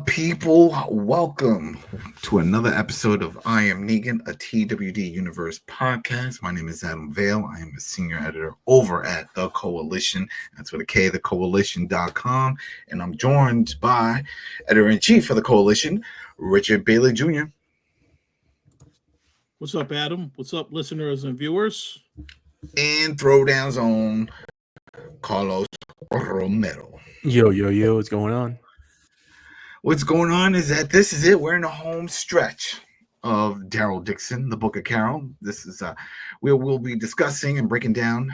people? Welcome to another episode of I Am Negan, a TWD Universe podcast. My name is Adam Vale. I am a senior editor over at The Koalition. That's with a K, thecoalition.com. And I'm joined by editor-in-chief of The Koalition, Richard Bailey Jr. What's up, Adam? What's up, listeners and viewers? And Throwdown's own Carlos Romero. Yo, what's going on? What's going on is that this is it. We're in the home stretch of Daryl Dixon, the Book of Carol. This is where we'll be discussing and breaking down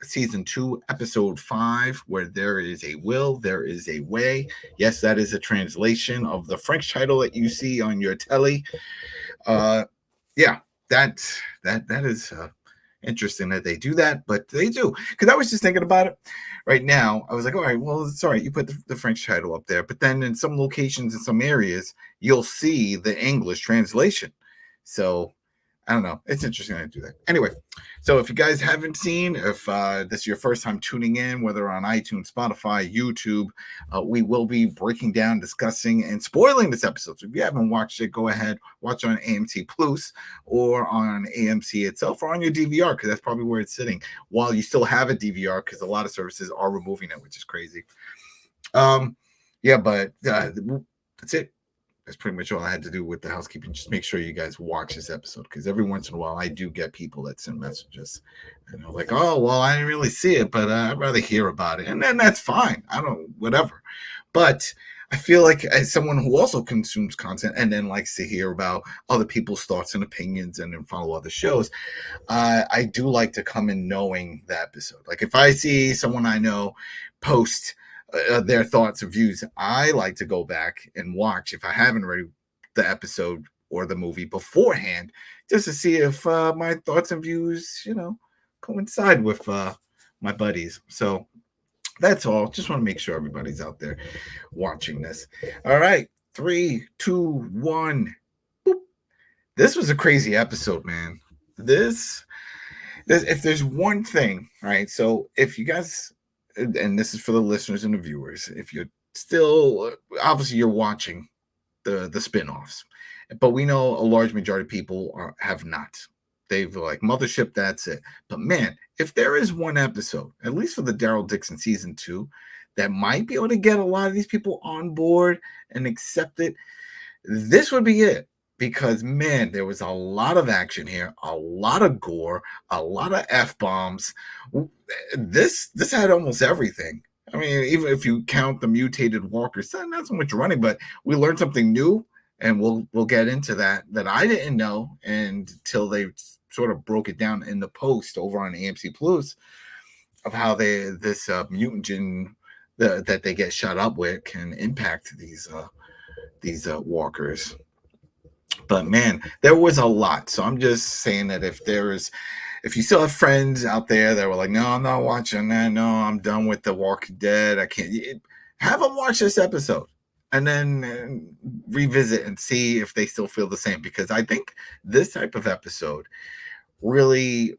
season 2, episode 5, where there is a will, there is a way. Yes, that is a translation of the French title that you see on your telly. Yeah, that is interesting that they do that, but they do. Because I was just thinking about it right now. I was like, all right, well, it's all right. You put the French title up there, but then in some locations, in some areas, you'll see the English translation. So I don't know. It's interesting to do that. Anyway, so if you guys haven't seen, if this is your first time tuning in, whether on iTunes, Spotify, YouTube, we will be breaking down, discussing, and spoiling this episode. So if you haven't watched it, go ahead, watch on AMC Plus or on AMC itself or on your DVR, because that's probably where it's sitting while you still have a DVR, because a lot of services are removing it, which is crazy. Yeah, but that's it. That's pretty much all I had to do with the housekeeping. Just make sure you guys watch this episode, because every once in a while I do get people that send messages and they're like, oh, well, I didn't really see it, but I'd rather hear about it. And then that's fine. I don't, whatever. But I feel like as someone who also consumes content and then likes to hear about other people's thoughts and opinions and then follow other shows, I do like to come in knowing the episode. Like if I see someone I know post their thoughts and views, I like to go back and watch, if I haven't already, the episode or the movie beforehand, just to see if my thoughts and views, coincide with my buddies. So that's all. Just want to make sure everybody's out there watching this. All right, 3, 2, 1. Boop. This was a crazy episode, man. This if there's one thing, right? So if you guys, and this is for the listeners and the viewers, if you're still, obviously you're watching the spin-offs, but we know a large majority of people have not. They've like Mothership, that's it. But man, if there is one episode, at least for the Daryl Dixon season 2, that might be able to get a lot of these people on board and accept it, this would be it. Because man, there was a lot of action here, a lot of gore, a lot of F-bombs. This had almost everything. I mean, even if you count the mutated walkers, not so much running, but we learned something new, and we'll get into that I didn't know until they sort of broke it down in the post over on AMC Plus of how this mutagen that they get shot up with can impact these walkers. But man, there was a lot. So I'm just saying that if you still have friends out there that were like, no, I'm not watching that. No, I'm done with The Walking Dead. I can't. Have them watch this episode and then revisit and see if they still feel the same. Because I think this type of episode really,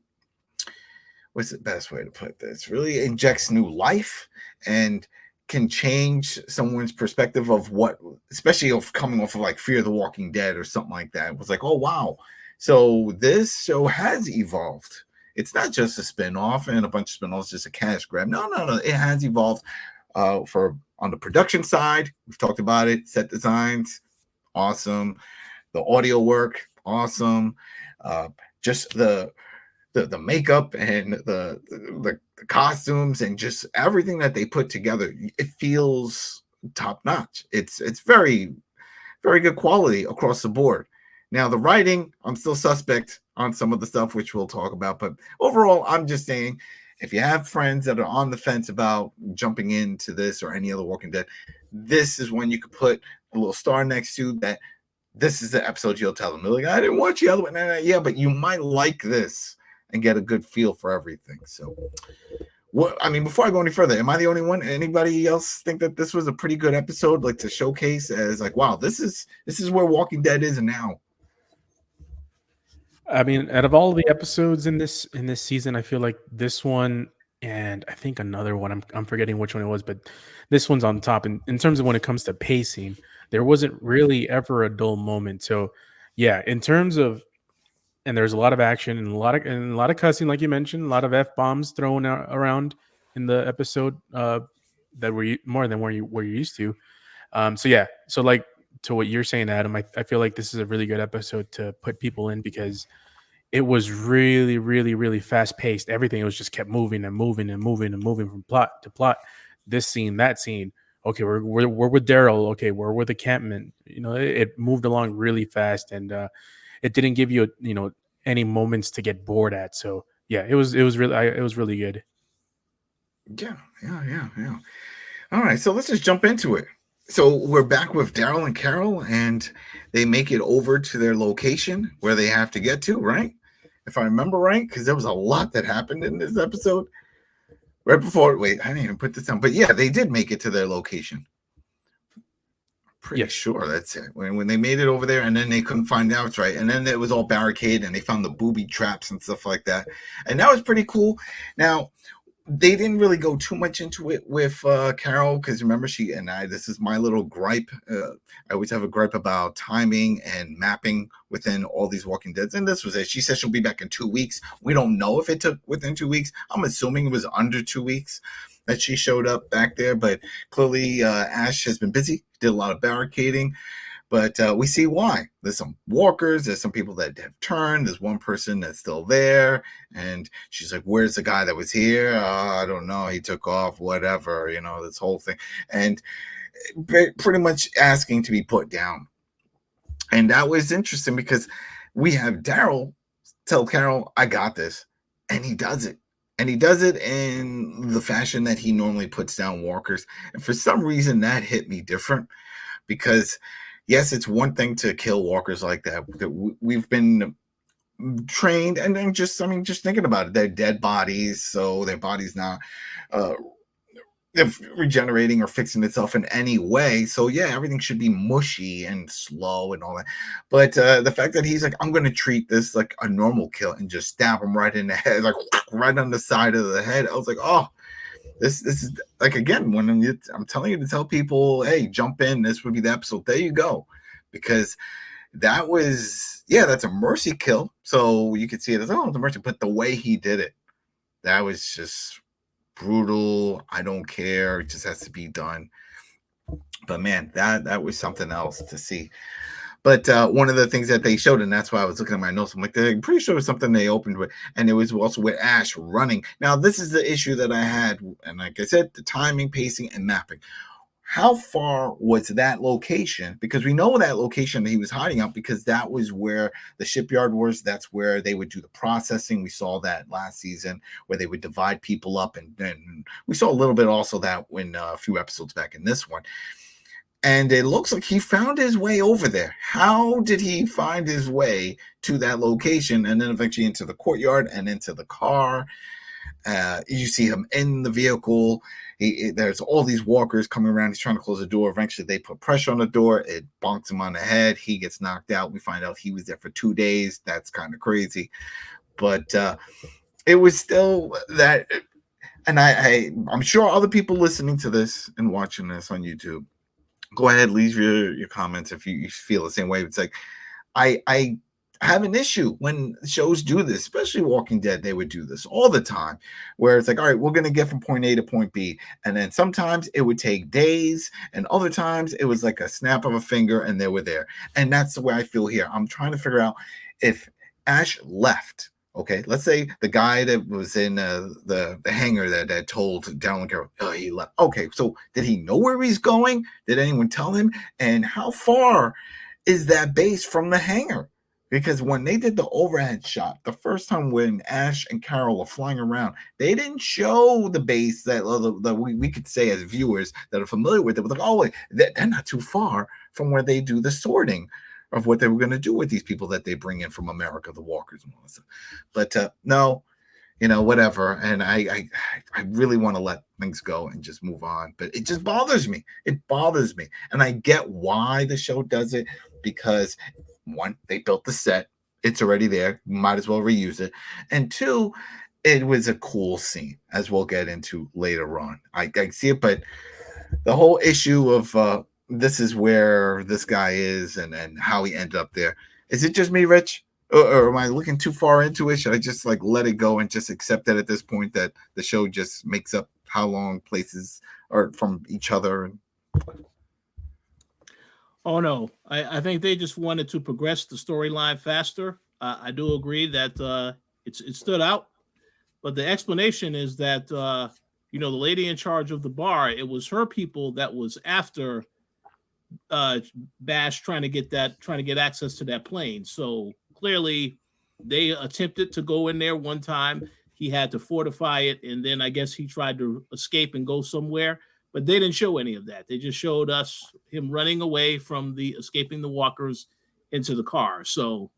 what's the best way to put this? Really injects new life and can change someone's perspective of what, especially of coming off of like Fear the Walking Dead or something like that. It was like, oh, wow. So this show has evolved. It's not just a spinoff and a bunch of spin-offs, just a cash grab. No. It has evolved on the production side. We've talked about it. Set designs, awesome. The audio work, awesome. Just the makeup and the costumes and just everything that they put together, it feels top notch. It's very, very good quality across the board. Now the writing, I'm still suspect on some of the stuff, which we'll talk about, but overall, I'm just saying, if you have friends that are on the fence about jumping into this or any other Walking Dead, this is when you could put a little star next to that. This is the episode you'll tell them. They're like, I didn't watch the other one. Yeah, but you might like this and get a good feel for everything. So, before I go any further, am I the only one? Anybody else think that this was a pretty good episode, like to showcase as like, wow, this is where Walking Dead is now? I mean, out of all the episodes in this season, I feel like this one and I think another one, I'm forgetting which one it was, but this one's on top. In terms of when it comes to pacing, there wasn't really ever a dull moment. So yeah, in terms of, and there's a lot of action and a lot of cussing, like you mentioned, a lot of f-bombs thrown around in the episode that were more than where you're used to. So yeah, so like to what you're saying, Adam, I feel like this is a really good episode to put people in because it was really, really, really fast paced. Everything, it was just kept moving and moving and moving and moving from plot to plot. This scene, that scene. Okay, we're with Daryl. Okay, we're with the campman. You know, it moved along really fast, and it didn't give you any moments to get bored at. So yeah, it was really good. Yeah. All right, so let's just jump into it. So we're back with Daryl and Carol, and they make it over to their location where they have to get to, right? If I remember right, because there was a lot that happened in this episode. Right before, wait, I didn't even put this down, but yeah, they did make it to their location. Pretty sure that's it. When they made it over there, and then they couldn't find out, right? And then it was all barricaded, and they found the booby traps and stuff like that, and that was pretty cool. Now, they didn't really go too much into it with Carol, because remember, this is my little gripe. I always have a gripe about timing and mapping within all these Walking Deads, and this was it. She said she'll be back in 2 weeks. We don't know if it took within 2 weeks. I'm assuming it was under 2 weeks that she showed up back there, but clearly Ash has been busy, did a lot of barricading. But we see why. There's some walkers. There's some people that have turned. There's one person that's still there. And she's like, where's the guy that was here? I don't know. He took off, whatever, this whole thing. And pretty much asking to be put down. And that was interesting because we have Daryl tell Carol, I got this. And he does it. And he does it in the fashion that he normally puts down walkers. And for some reason, that hit me different because yes, it's one thing to kill walkers like that. We've been trained, and then just thinking about it, they're dead bodies, so their body's not regenerating or fixing itself in any way. So yeah, everything should be mushy and slow and all that. But the fact that he's like, I'm going to treat this like a normal kill and just stab him right in the head, like right on the side of the head. I was like, oh. This is like, again, when I'm telling you to tell people, hey, jump in, this would be the episode. There you go. Because that was, that's a mercy kill. So you could see it as, the mercy. But the way he did it, that was just brutal. I don't care. It just has to be done. But man, that was something else to see. But one of the things that they showed, and that's why I was looking at my notes, I'm like, I'm pretty sure it was something they opened with, and it was also with Ash running. Now, this is the issue that I had, and like I said, the timing, pacing, and mapping. How far was that location? Because we know that location that he was hiding out, because that was where the shipyard was. That's where they would do the processing. We saw that last season where they would divide people up, and we saw a little bit also that when a few episodes back in this one. And it looks like he found his way over there. How did he find his way to that location and then eventually into the courtyard and into the car? You see him in the vehicle. There's all these walkers coming around. He's trying to close the door. Eventually, they put pressure on the door. It bonks him on the head. He gets knocked out. We find out he was there for 2 days. That's kind of crazy. But it was still that. And I'm sure other people listening to this and watching this on YouTube, go ahead, leave your comments if you feel the same way. It's like, I have an issue when shows do this, especially Walking Dead. They would do this all the time, where it's like, all right, we're going to get from point A to point B. And then sometimes it would take days, and other times it was like a snap of a finger and they were there. And that's the way I feel here. I'm trying to figure out if Ash left. Okay, let's say the guy that was in the hangar that told Daryl and Carol, he left. Okay, so did he know where he's going? Did anyone tell him? And how far is that base from the hangar? Because when they did the overhead shot, the first time when Ash and Carol are flying around, they didn't show the base that we could say as viewers that are familiar with it. But like, oh, wait, they're not too far from where they do the sorting of what they were going to do with these people that they bring in from America, the walkers and all that stuff. But no, whatever. And I really want to let things go and just move on. But it just bothers me. It bothers me. And I get why the show does it, because one, they built the set. It's already there. Might as well reuse it. And two, it was a cool scene, as we'll get into later on. I see it, but the whole issue of this is where this guy is and how he ended up there. Is it just me, Rich? Or am I looking too far into it? Should I just like let it go and just accept that at this point that the show just makes up how long places are from each other? Oh no, I think they just wanted to progress the storyline faster. I do agree that it stood out, but the explanation is that the lady in charge of the bar, it was her people that was after Bash trying to get access to that plane. So clearly, they attempted to go in there one time. He had to fortify it, and then I guess he tried to escape and go somewhere. But they didn't show any of that. They just showed us him running away from the escaping the walkers into the car. So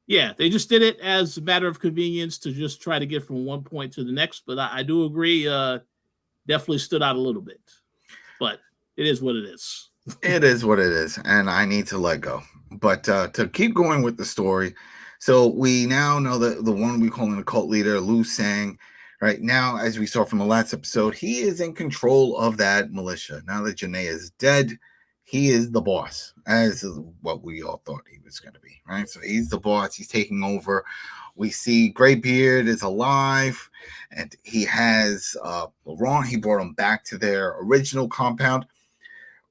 yeah, they just did it as a matter of convenience to just try to get from one point to the next. But I do agree, definitely stood out a little bit. But it is what it is. It is what it is, and I need to let go. But to keep going with the story, so we now know that the one we call him the cult leader, Liu Sang, right now, as we saw from the last episode, he is in control of that militia. Now that Janae is dead, he is the boss, as what we all thought he was going to be, right? So he's the boss. He's taking over. We see Graybeard is alive, and he has Laurent. He brought him back to their original compound,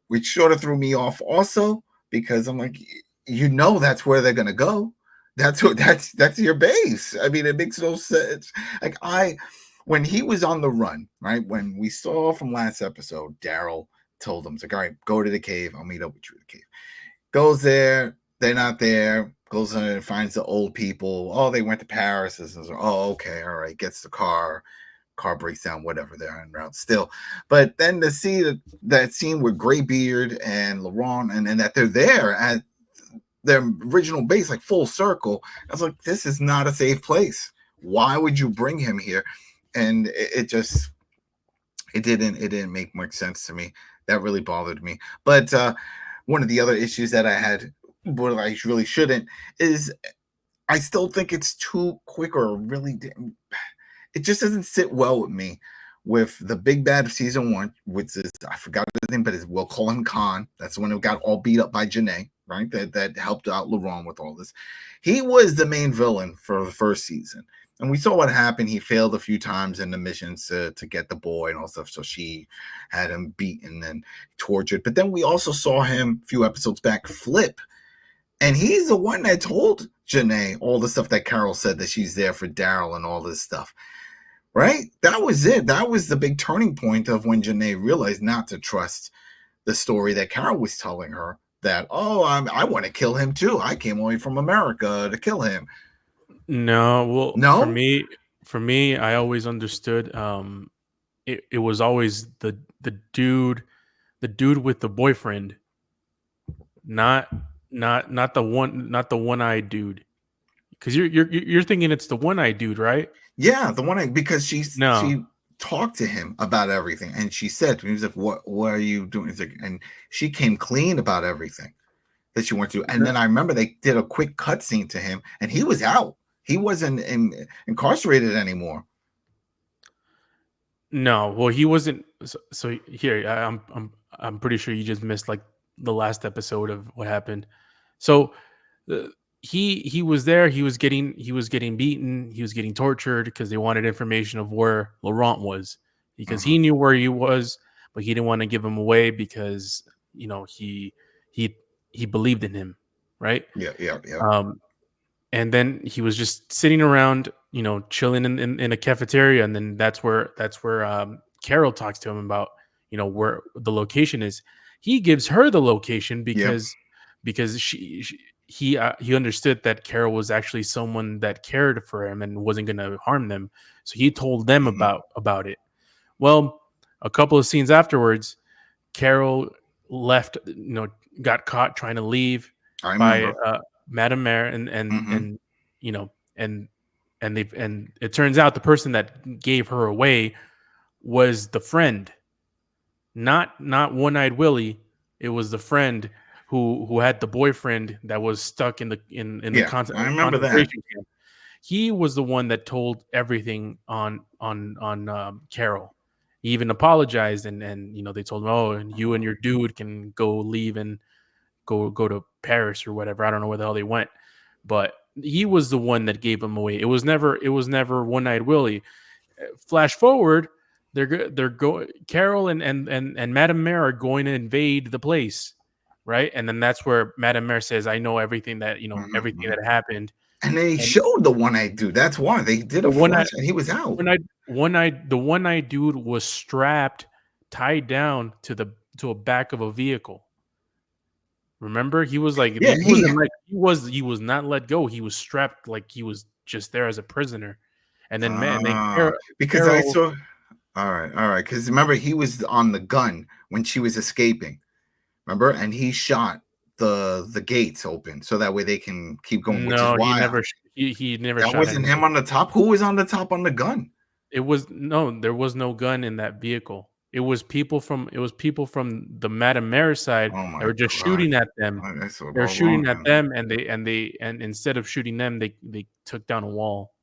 which sort of threw me off also because I'm like, that's where they're gonna go. That's your base. I mean, it makes no sense. Like when he was on the run, right? When we saw from last episode, Daryl told him, like, all right, go to the cave. I'll meet up with you at the cave. Goes there, they're not there. Goes in and finds the old people. Oh, they went to Paris. Oh, okay, all right. Gets the car breaks down, whatever, they're en route still. But then to see that scene with Graybeard and Laurent and that they're there at their original base, like full circle, I was like, this is not a safe place. Why would you bring him here? And it didn't make much sense to me. That really bothered me. But one of the other issues that I had, but I really shouldn't, is I still think it's too quick or really it just doesn't sit well with me with the big bad of season 1, which is, I forgot his name, but we'll call him Khan. That's the one who got all beat up by Janae, right? That helped out Laurent with all this. He was the main villain for the first season. And we saw what happened. He failed a few times in the missions to get the boy and all stuff. So she had him beaten and tortured. But then we also saw him a few episodes back flip. And he's the one that told Janae all the stuff that Carol said, that she's there for Daryl and all this stuff. Right? That was it. That was the big turning point of when Janae realized not to trust the story that Carol was telling her, that, I want to kill him too. I came away from America to kill him. No, well, no? For me, I always understood it was always the dude with the boyfriend, not the one-eyed dude. Because you're thinking it's the one-eyed dude, right? Yeah, the one, because she talked to him about everything, and she said to him, he was like, what are you doing? He's like, and she came clean about everything that she went through. And then I remember they did a quick cutscene to him, and he was out. He wasn't incarcerated anymore. No, well, he wasn't. So here, I'm pretty sure you just missed like the last episode of what happened. So he was there. He was getting beaten. He was getting tortured because they wanted information of where Laurent was, because he knew where he was, but he didn't want to give him away because he believed in him, right? Yeah. And then he was just sitting around, chilling in a cafeteria, and then that's where Carol talks to him about where the location is. He gives her the location because he understood that Carol was actually someone that cared for him and wasn't going to harm them. So he told them about it. Well, a couple of scenes afterwards, Carol left, got caught trying to leave by Madame Mare, and it turns out the person that gave her away was the friend, not One-Eyed Willie. It was the friend who had the boyfriend that was stuck in the I remember that. Camp. He was the one that told everything on Carol, he even apologized, and you know, they told him, oh, and you and your dude can go leave and go to Paris or whatever. I don't know where the hell they went, but he was the one that gave him away. It was never One-Eyed Willie. Flash forward, they're going. Carol and Madame Mare are going to invade the place, right? And then that's where Madame Mare says, "I know everything that everything that happened." And they showed the one-eyed dude. That's why they did a flash, and he was out. The one-eyed dude was strapped, tied down to a back of a vehicle. Remember, he was like, yeah, he was not let go. He was strapped like he was just there as a prisoner. And then because Carol, I saw. All right. Because remember, he was on the gun when she was escaping. Remember, and he shot the gates open so that way they can keep going. No, which is why he never. That shot wasn't him on the top. Who was on the top on the gun? There was no gun in that vehicle. It was people from the Madame Mare side that were just shooting at them. They were shooting at them, and instead of shooting them, they took down a wall.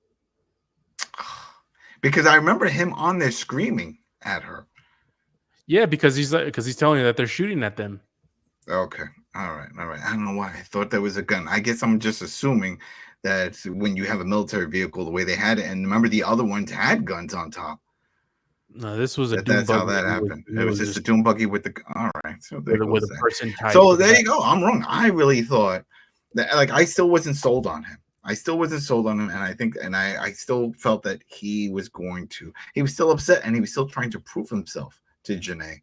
Because I remember him on there screaming at her. Yeah, because he's telling you that they're shooting at them. Okay, all right. I don't know why I thought there was a gun. I guess I'm just assuming that when you have a military vehicle, the way they had it, and remember the other ones had guns on top. No, this was a. That's how that happened. It was just a dune buggy with the. All right, so there with a person tied. So there you go. I'm wrong. I really thought that, like, I still wasn't sold on him. And I still felt that he was still upset, and he was still trying to prove himself to Janae.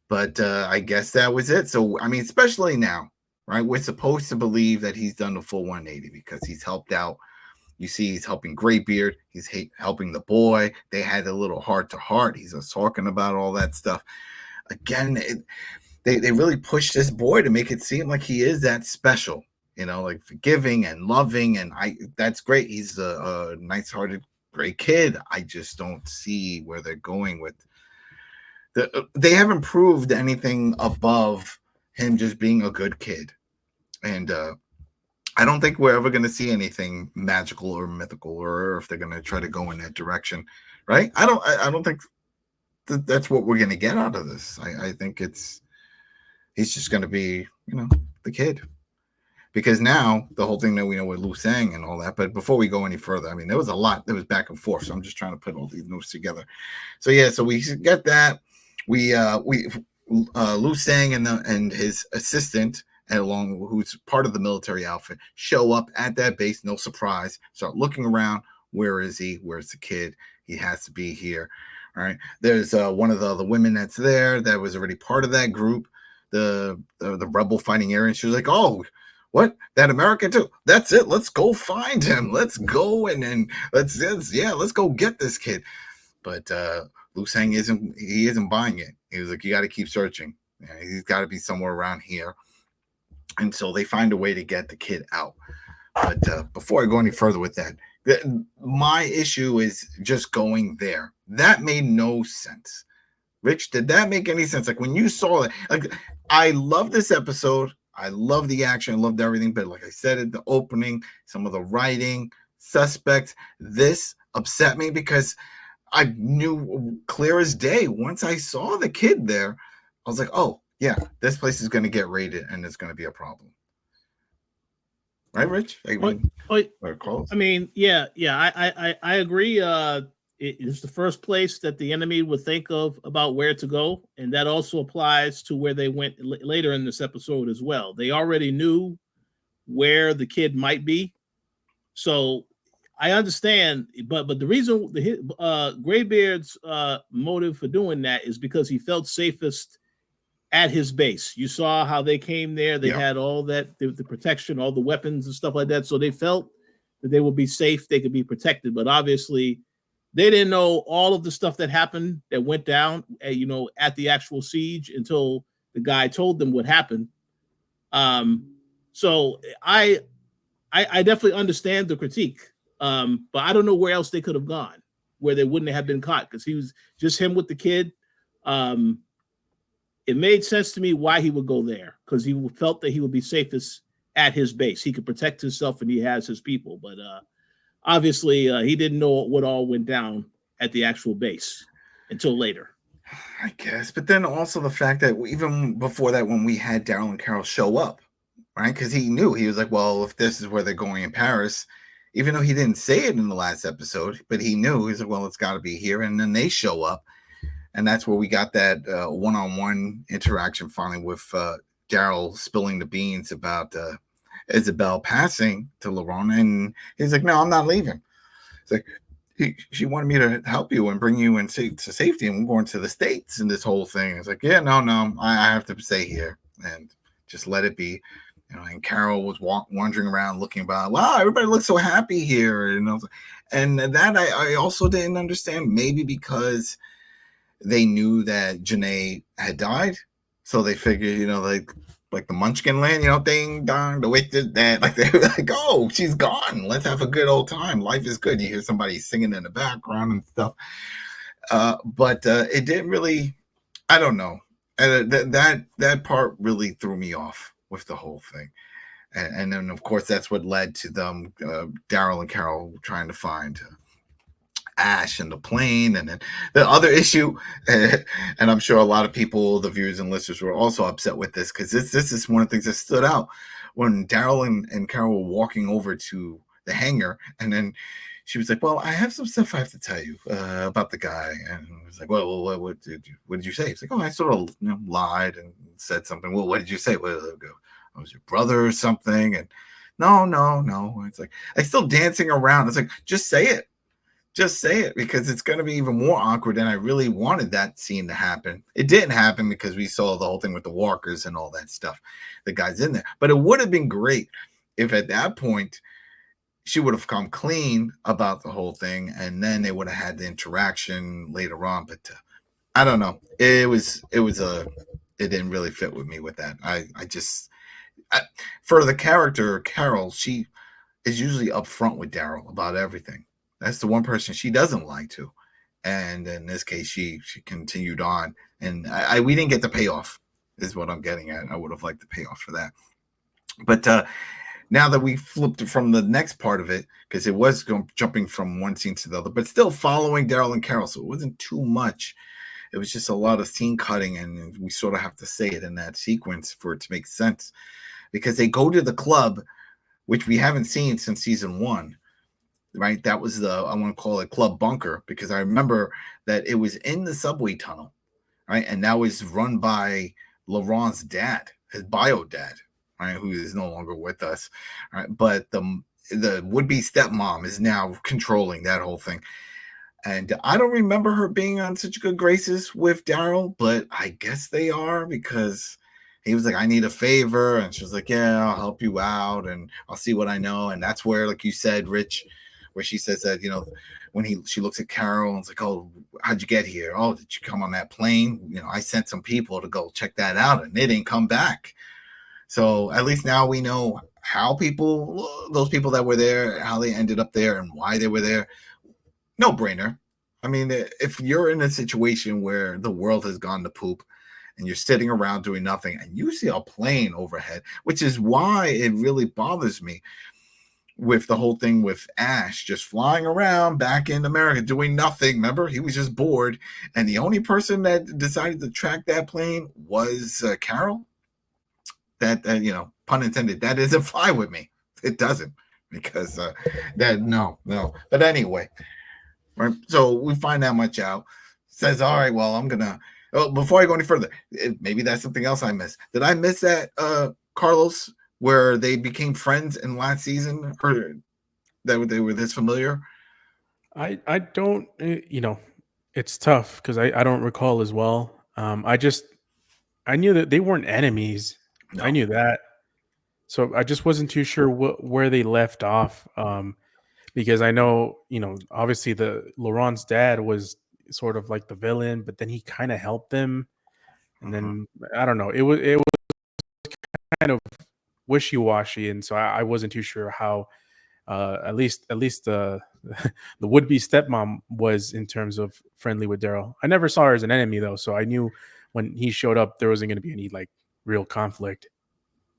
But I guess that was it. So I mean, especially now, right? We're supposed to believe that he's done the full 180 because he's helped out. You see, he's helping Graybeard. He's helping the boy. They had a little heart-to-heart. He's just talking about all that stuff. Again, they really pushed this boy to make it seem like he is that special, like forgiving and loving. And that's great. He's a nice-hearted, great kid. I just don't see where they're going with. They haven't proved anything above him just being a good kid. And I don't think we're ever going to see anything magical or mythical, or if they're going to try to go in that direction, right? I don't think that's what we're going to get out of this. I think he's just going to be, the kid, because now the whole thing that we know with Liu Sang and all that. But before we go any further, I mean, there was a lot that was back and forth, so I'm just trying to put all these notes together. So yeah, so we get that Liu Sang and his assistant, and along who's part of the military outfit, show up at that base. No surprise. Start looking around. Where is he? Where's the kid? He has to be here. All right. There's one of the women that's there that was already part of that group, the rebel fighting area. And she was like, "Oh, what? That American too? That's it. Let's go find him. Let's go and then let's go get this kid." But Liu Sang isn't buying it. He was like, "You got to keep searching. Yeah, he's got to be somewhere around here." And so they find a way to get the kid out. But before I go any further with that, my issue is just going there. That made no sense. Rich, did that make any sense? Like when you saw it, like I love this episode. I love the action. I loved everything. But like I said at the opening, some of the writing, suspects, this upset me because I knew clear as day. Once I saw the kid there, I was like, oh, yeah, this place is going to get raided and it's going to be a problem. Right, Rich? I mean, yeah, I agree. It is the first place that the enemy would think of about where to go. And that also applies to where they went later in this episode as well. They already knew where the kid might be. So I understand, but the reason Graybeard's motive for doing that is because he felt safest at his base. You saw how they came there. They had all that, the protection, all the weapons and stuff like that. So they felt that they would be safe. They could be protected. But obviously, they didn't know all of the stuff that happened, that went down, at the actual siege until the guy told them what happened. So I definitely understand the critique. But I don't know where else they could have gone where they wouldn't have been caught, because he was just him with the kid. It made sense to me why he would go there, because he felt that he would be safest at his base. He could protect himself and he has his people. But obviously, he didn't know what all went down at the actual base. until later. I guess, but then also the fact that even before that, when we had Daryl and Carol show up, right? Because he knew, he was like, well, if this is where they're going in Paris, even though he didn't say it in the last episode, but he knew, he's like, well, it's got to be here. And then they show up, and that's where we got that one-on-one interaction finally with Daryl spilling the beans about Isabel passing to Laurent, and he's like, no, I'm not leaving. It's like, she wanted me to help you and bring you to safety, and we're going to the States and this whole thing. It's like, yeah, no, I have to stay here and just let it be. And Carol was wandering around looking about, wow, everybody looks so happy here. And that I also didn't understand, maybe because they knew that Janae had died. So they figured, like the Munchkin Land, ding dong, the witch did that. Like they were like, oh, she's gone. Let's have a good old time. Life is good. You hear somebody singing in the background and stuff. But it didn't really, I don't know. That part really threw me off with the whole thing. And then, of course, that's what led to them, Daryl and Carol, trying to find Ash and the plane. And then the other issue, and I'm sure a lot of people, the viewers and listeners, were also upset with this, because this is one of the things that stood out when Daryl and Carol were walking over to the hangar, and then she was like, well, I have some stuff I have to tell you about the guy. And I was like, well, what did you say? It's like, oh, I sort of lied and said something. Well, what did you say? Well, I was your brother or something. And no. It's like, I'm still dancing around. It's like, just say it. Just say it, because it's going to be even more awkward than I really wanted that scene to happen. It didn't happen because we saw the whole thing with the walkers and all that stuff. The guy's in there. But it would have been great if at that point she would have come clean about the whole thing, and then they would have had the interaction later on. But I don't know. It didn't really fit with me with that. For the character Carol, she is usually upfront with Daryl about everything. That's the one person she doesn't like to. And in this case, she continued on, and we didn't get the payoff, is what I'm getting at. I would have liked the payoff for that. But now that we flipped from the next part of it, because it was jumping from one scene to the other, but still following Daryl and Carol, so it wasn't too much. It was just a lot of scene cutting, and we sort of have to say it in that sequence for it to make sense, because they go to the club, which we haven't seen since season 1. Right, that was I want to call it Club Bunker, because I remember that it was in the subway tunnel, right, and that was run by Laurent's dad, his bio dad, right, who is no longer with us, right, but the would-be stepmom is now controlling that whole thing, and I don't remember her being on such good graces with Daryl, but I guess they are, because he was like, I need a favor, and she was like, yeah, I'll help you out, and I'll see what I know, and that's where, like you said, Rich, where she says that, when she looks at Carol and it's like, oh, how'd you get here? Oh, did you come on that plane? I sent some people to go check that out, and they didn't come back. So at least now we know how those people that were there, how they ended up there and why they were there. No brainer. I mean, if you're in a situation where the world has gone to poop and you're sitting around doing nothing and you see a plane overhead, which is why it really bothers me with the whole thing with Ash just flying around back in America doing nothing. Remember, he was just bored, and the only person that decided to track that plane was Carol. That pun intended, that doesn't fly with me. It doesn't, because no. But anyway, right? So we find that much out. Says, all right, well, I'm gonna. Oh, before I go any further, maybe that's something else I missed. Did I miss that, Carlos, where they became friends in last season, or that they were this familiar? I don't, it's tough because I don't recall as well. I knew that they weren't enemies. No. I knew that. So I just wasn't too sure where they left off. Because I know, obviously Laurent's dad was sort of like the villain, but then he kind of helped them. And then I don't know. It was kind of wishy-washy, and so I wasn't too sure how at least the the would-be stepmom was in terms of friendly with Daryl. I never saw her as an enemy though, so I knew when he showed up there wasn't going to be any like real conflict.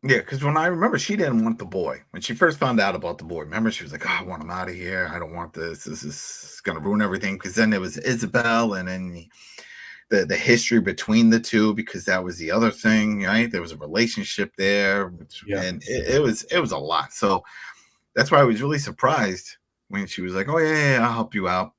Yeah, because when I remember, she didn't want the boy when she first found out about the boy. Remember, she was like, "Oh, I want him out of here. I don't want this. This is going to ruin everything." Because then there was Isabel, and then the history between the two, because that was the other thing, right? There was a relationship there, Yeah. and it was a lot. So that's why I was really surprised when she was like, "Oh yeah, I'll help you out,"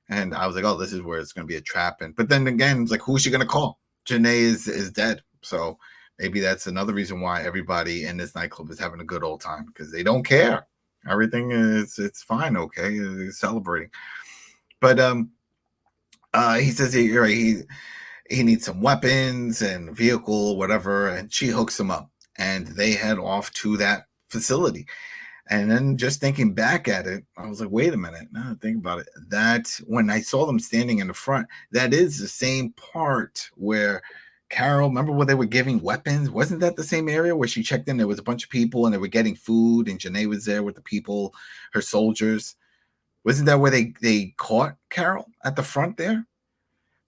and I was like, "Oh, this is where it's going to be a trap." And but then again, it's like, who's she going to call? Janae is dead, so maybe that's another reason why everybody in this nightclub is having a good old time, because they don't care. Everything it's fine, okay, they're celebrating. But he says he needs some weapons and vehicle, whatever, and she hooks him up, and they head off to that facility. And then just thinking back at it, I was like, wait a minute. Now think about it. That when I saw them standing in the front, that is the same part where Carol, remember where they were giving weapons? Wasn't that the same area where she checked in? There was a bunch of people and they were getting food, and Janae was there with the people, her soldiers. Wasn't that where they caught Carol at the front there?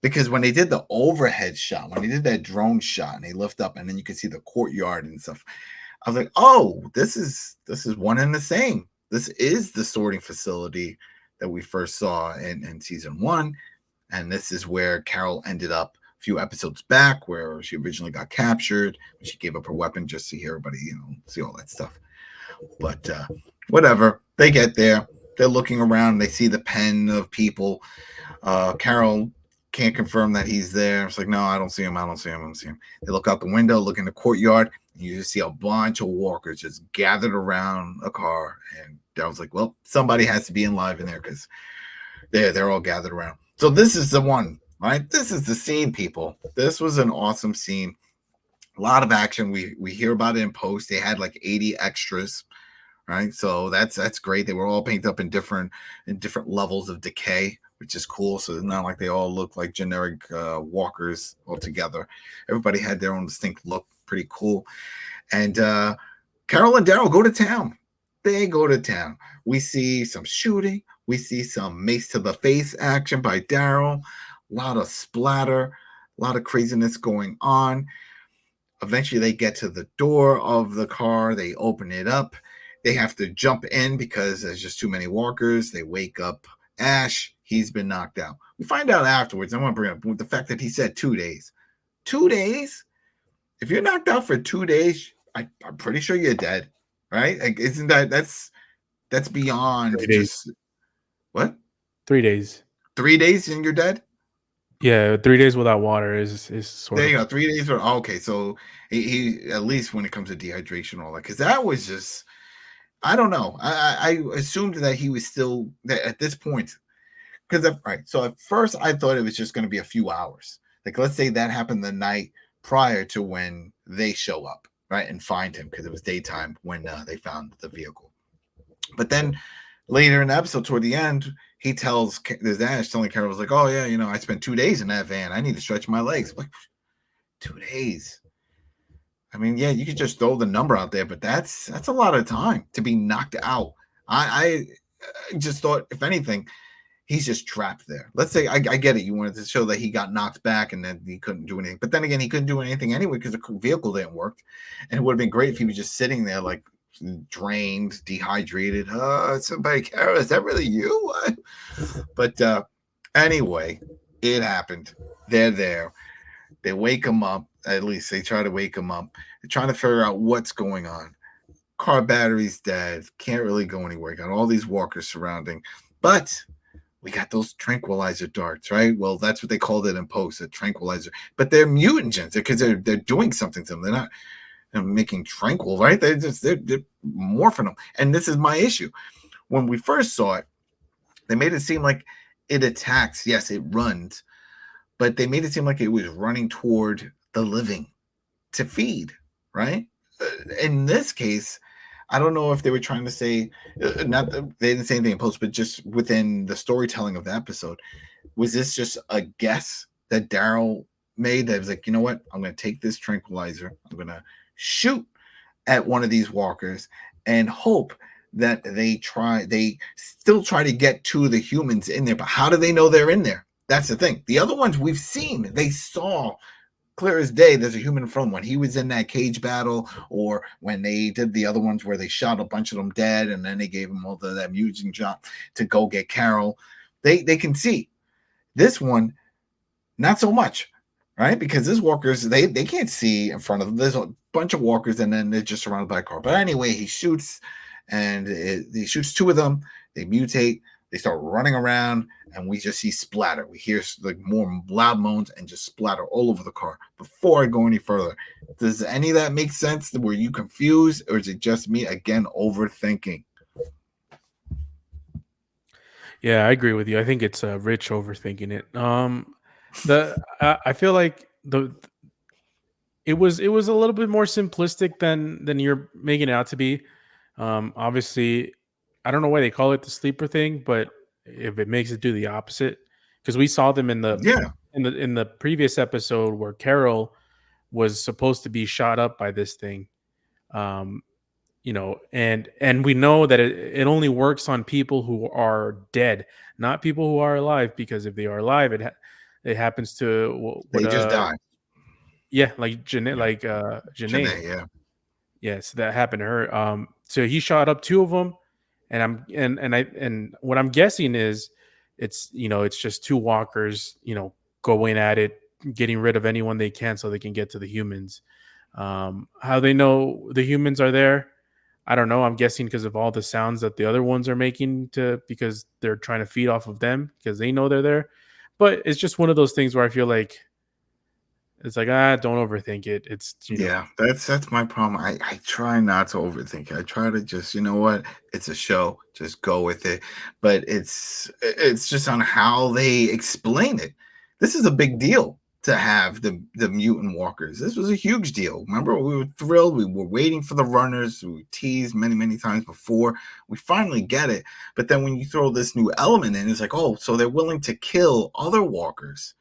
Because when they did the overhead shot, when they did that drone shot and they lift up and then you can see the courtyard and stuff, I was like, oh, this is one and the same. This is the sorting facility that we first saw in season 1. And this is where Carol ended up a few episodes back, where she originally got captured. She gave up her weapon just to hear everybody, see all that stuff. But whatever. They get there. They're looking around. They see the pen of people. Carol can't confirm that he's there. It's like, no, I don't see him. They look out the window, look in the courtyard, and you just see a bunch of walkers just gathered around a car. And Daryl's like, well, somebody has to be alive in there, because they're all gathered around. So this is the one, right? This is the scene, people. This was an awesome scene. A lot of action. We hear about it in post. They had like 80 extras, right? So that's great. They were all painted up in different levels of decay, which is cool. So it's not like they all look like generic walkers altogether. Everybody had their own distinct look. Pretty cool. And Carol and Daryl go to town. They go to town. We see some shooting. We see some mace to the face action by Daryl. A lot of splatter. A lot of craziness going on. Eventually, they get to the door of the car. They open it up. They have to jump in because there's just too many walkers. They wake up Ash. He's been knocked out. We find out afterwards. I want to bring up the fact that he said 2 days. 2 days? If you're knocked out for 2 days, I'm pretty sure you're dead, right? Like, isn't that's beyond just what? 3 days. 3 days and you're dead? Yeah, 3 days without water is sort there of. You go. 3 days. Okay, so he at least when it comes to dehydration and all that, because that was just, I don't know. I assumed that he was still at this point, because right. So at first I thought it was just going to be a few hours. Like, let's say that happened the night prior to when they show up, right, and find him, because it was daytime when they found the vehicle. But then later in the episode, toward the end, he tells, there's Ash telling Carol, was like, oh yeah, I spent 2 days in that van. I need to stretch my legs. I'm like, 2 days. I mean, yeah, you could just throw the number out there, but that's a lot of time to be knocked out. I just thought, if anything, he's just trapped there. Let's say I get it. You wanted to show that he got knocked back and then he couldn't do anything. But then again, he couldn't do anything anyway because the vehicle didn't work. And it would have been great if he was just sitting there like drained, dehydrated. Somebody, Carol, is that really you? But anyway, it happened. They're there. They wake him up. At least they try to wake him up. They're trying to figure out what's going on. Car battery's dead. Can't really go anywhere. Got all these walkers surrounding. But we got those tranquilizer darts, right? Well, that's what they called it in post, a tranquilizer. But they're mutagens because they're doing something to them. They're not making tranquil, right? They're morphing them. And this is my issue. When we first saw it, they made it seem like it attacks. Yes, it runs. But they made it seem like it was running toward the living to feed, right? In this case, I don't know if they were trying to say, not they didn't say anything in post, but just within the storytelling of the episode, was this just a guess that Daryl made that was like, you know what? I'm going to take this tranquilizer. I'm going to shoot at one of these walkers and hope that they still try to get to the humans in there. But how do they know they're in there? That's the thing. The other ones we've seen, they saw clear as day, there's a human in front. When he was in that cage battle, or when they did the other ones where they shot a bunch of them dead, and then they gave him all that mutant job to go get Carol, they can see. This one, not so much, right? Because this walkers, they can't see in front of them. There's a bunch of walkers, and then they're just surrounded by a car. But anyway, he shoots, and he shoots 2 of them. They mutate. They start running around, and we just see splatter. We hear like more loud moans and just splatter all over the car. Before I go any further, does any of that make sense? Were you confused, or is it just me again overthinking? Yeah, I agree with you. I think it's Rich overthinking it. I feel like it was a little bit more simplistic than you're making it out to be. Obviously, I don't know why they call it the sleeper thing, but if it makes it do the opposite, because we saw them in the previous episode where Carol was supposed to be shot up by this thing. You know, and we know that it only works on people who are dead, not people who are alive, because if they are alive, it happens to They just die. Yeah, like Janae, Janae, yeah. Yes, that happened to her. So he shot up 2 of them, and what I'm guessing is it's just 2 walkers, going at it, getting rid of anyone they can so they can get to the humans. How they know the humans are there, I don't know. I'm guessing because of all the sounds that the other ones are making, because they're trying to feed off of them because they know they're there. But it's just one of those things where I feel like it's like, don't overthink it. It's yeah, that's my problem. I try not to overthink it. I try to just, you know what, it's a show, just go with it. But it's just on how they explain it. This is a big deal to have the mutant walkers. This was a huge deal. Remember, we were thrilled. We were waiting for the runners. We teased many times before. We finally get it. But then when you throw this new element in, it's like, oh, so they're willing to kill other walkers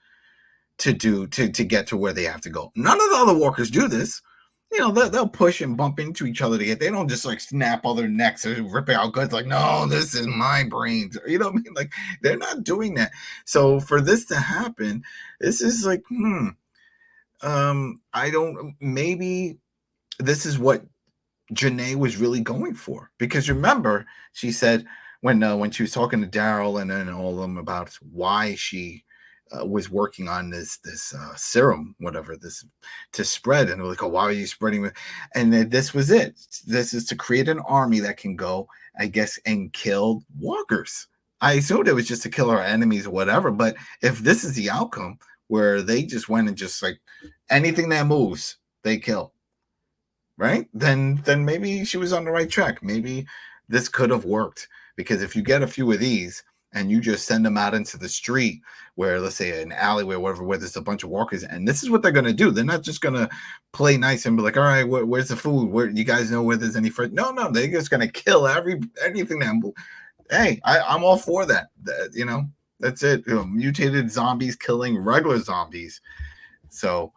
to get to where they have to go. None of the other walkers do this. They'll push and bump into each other to get. They don't just like snap other necks or rip out guts like, no, this is my brains. You know what I mean? Like, they're not doing that. So for this to happen, this is like, maybe this is what Janae was really going for. Because remember, she said when she was talking to Daryl and then all of them about why she was working on this serum, whatever this to spread, and they're like, oh, why are you spreading it? And this was it. This is to create an army that can go, I guess, and kill walkers. I assumed it was just to kill our enemies or whatever, but if this is the outcome where they just went and just like anything that moves, they kill, right? Then maybe she was on the right track. Maybe this could have worked, because if you get a few of these and you just send them out into the street where, let's say, an alleyway or whatever, where there's a bunch of walkers, and this is what they're going to do. They're not just going to play nice and be like, all right, where's the food? Where you guys know where there's any fruit? No, they're just going to kill anything that moves. Hey, I'm all for that. That's it. Mutated zombies killing regular zombies. So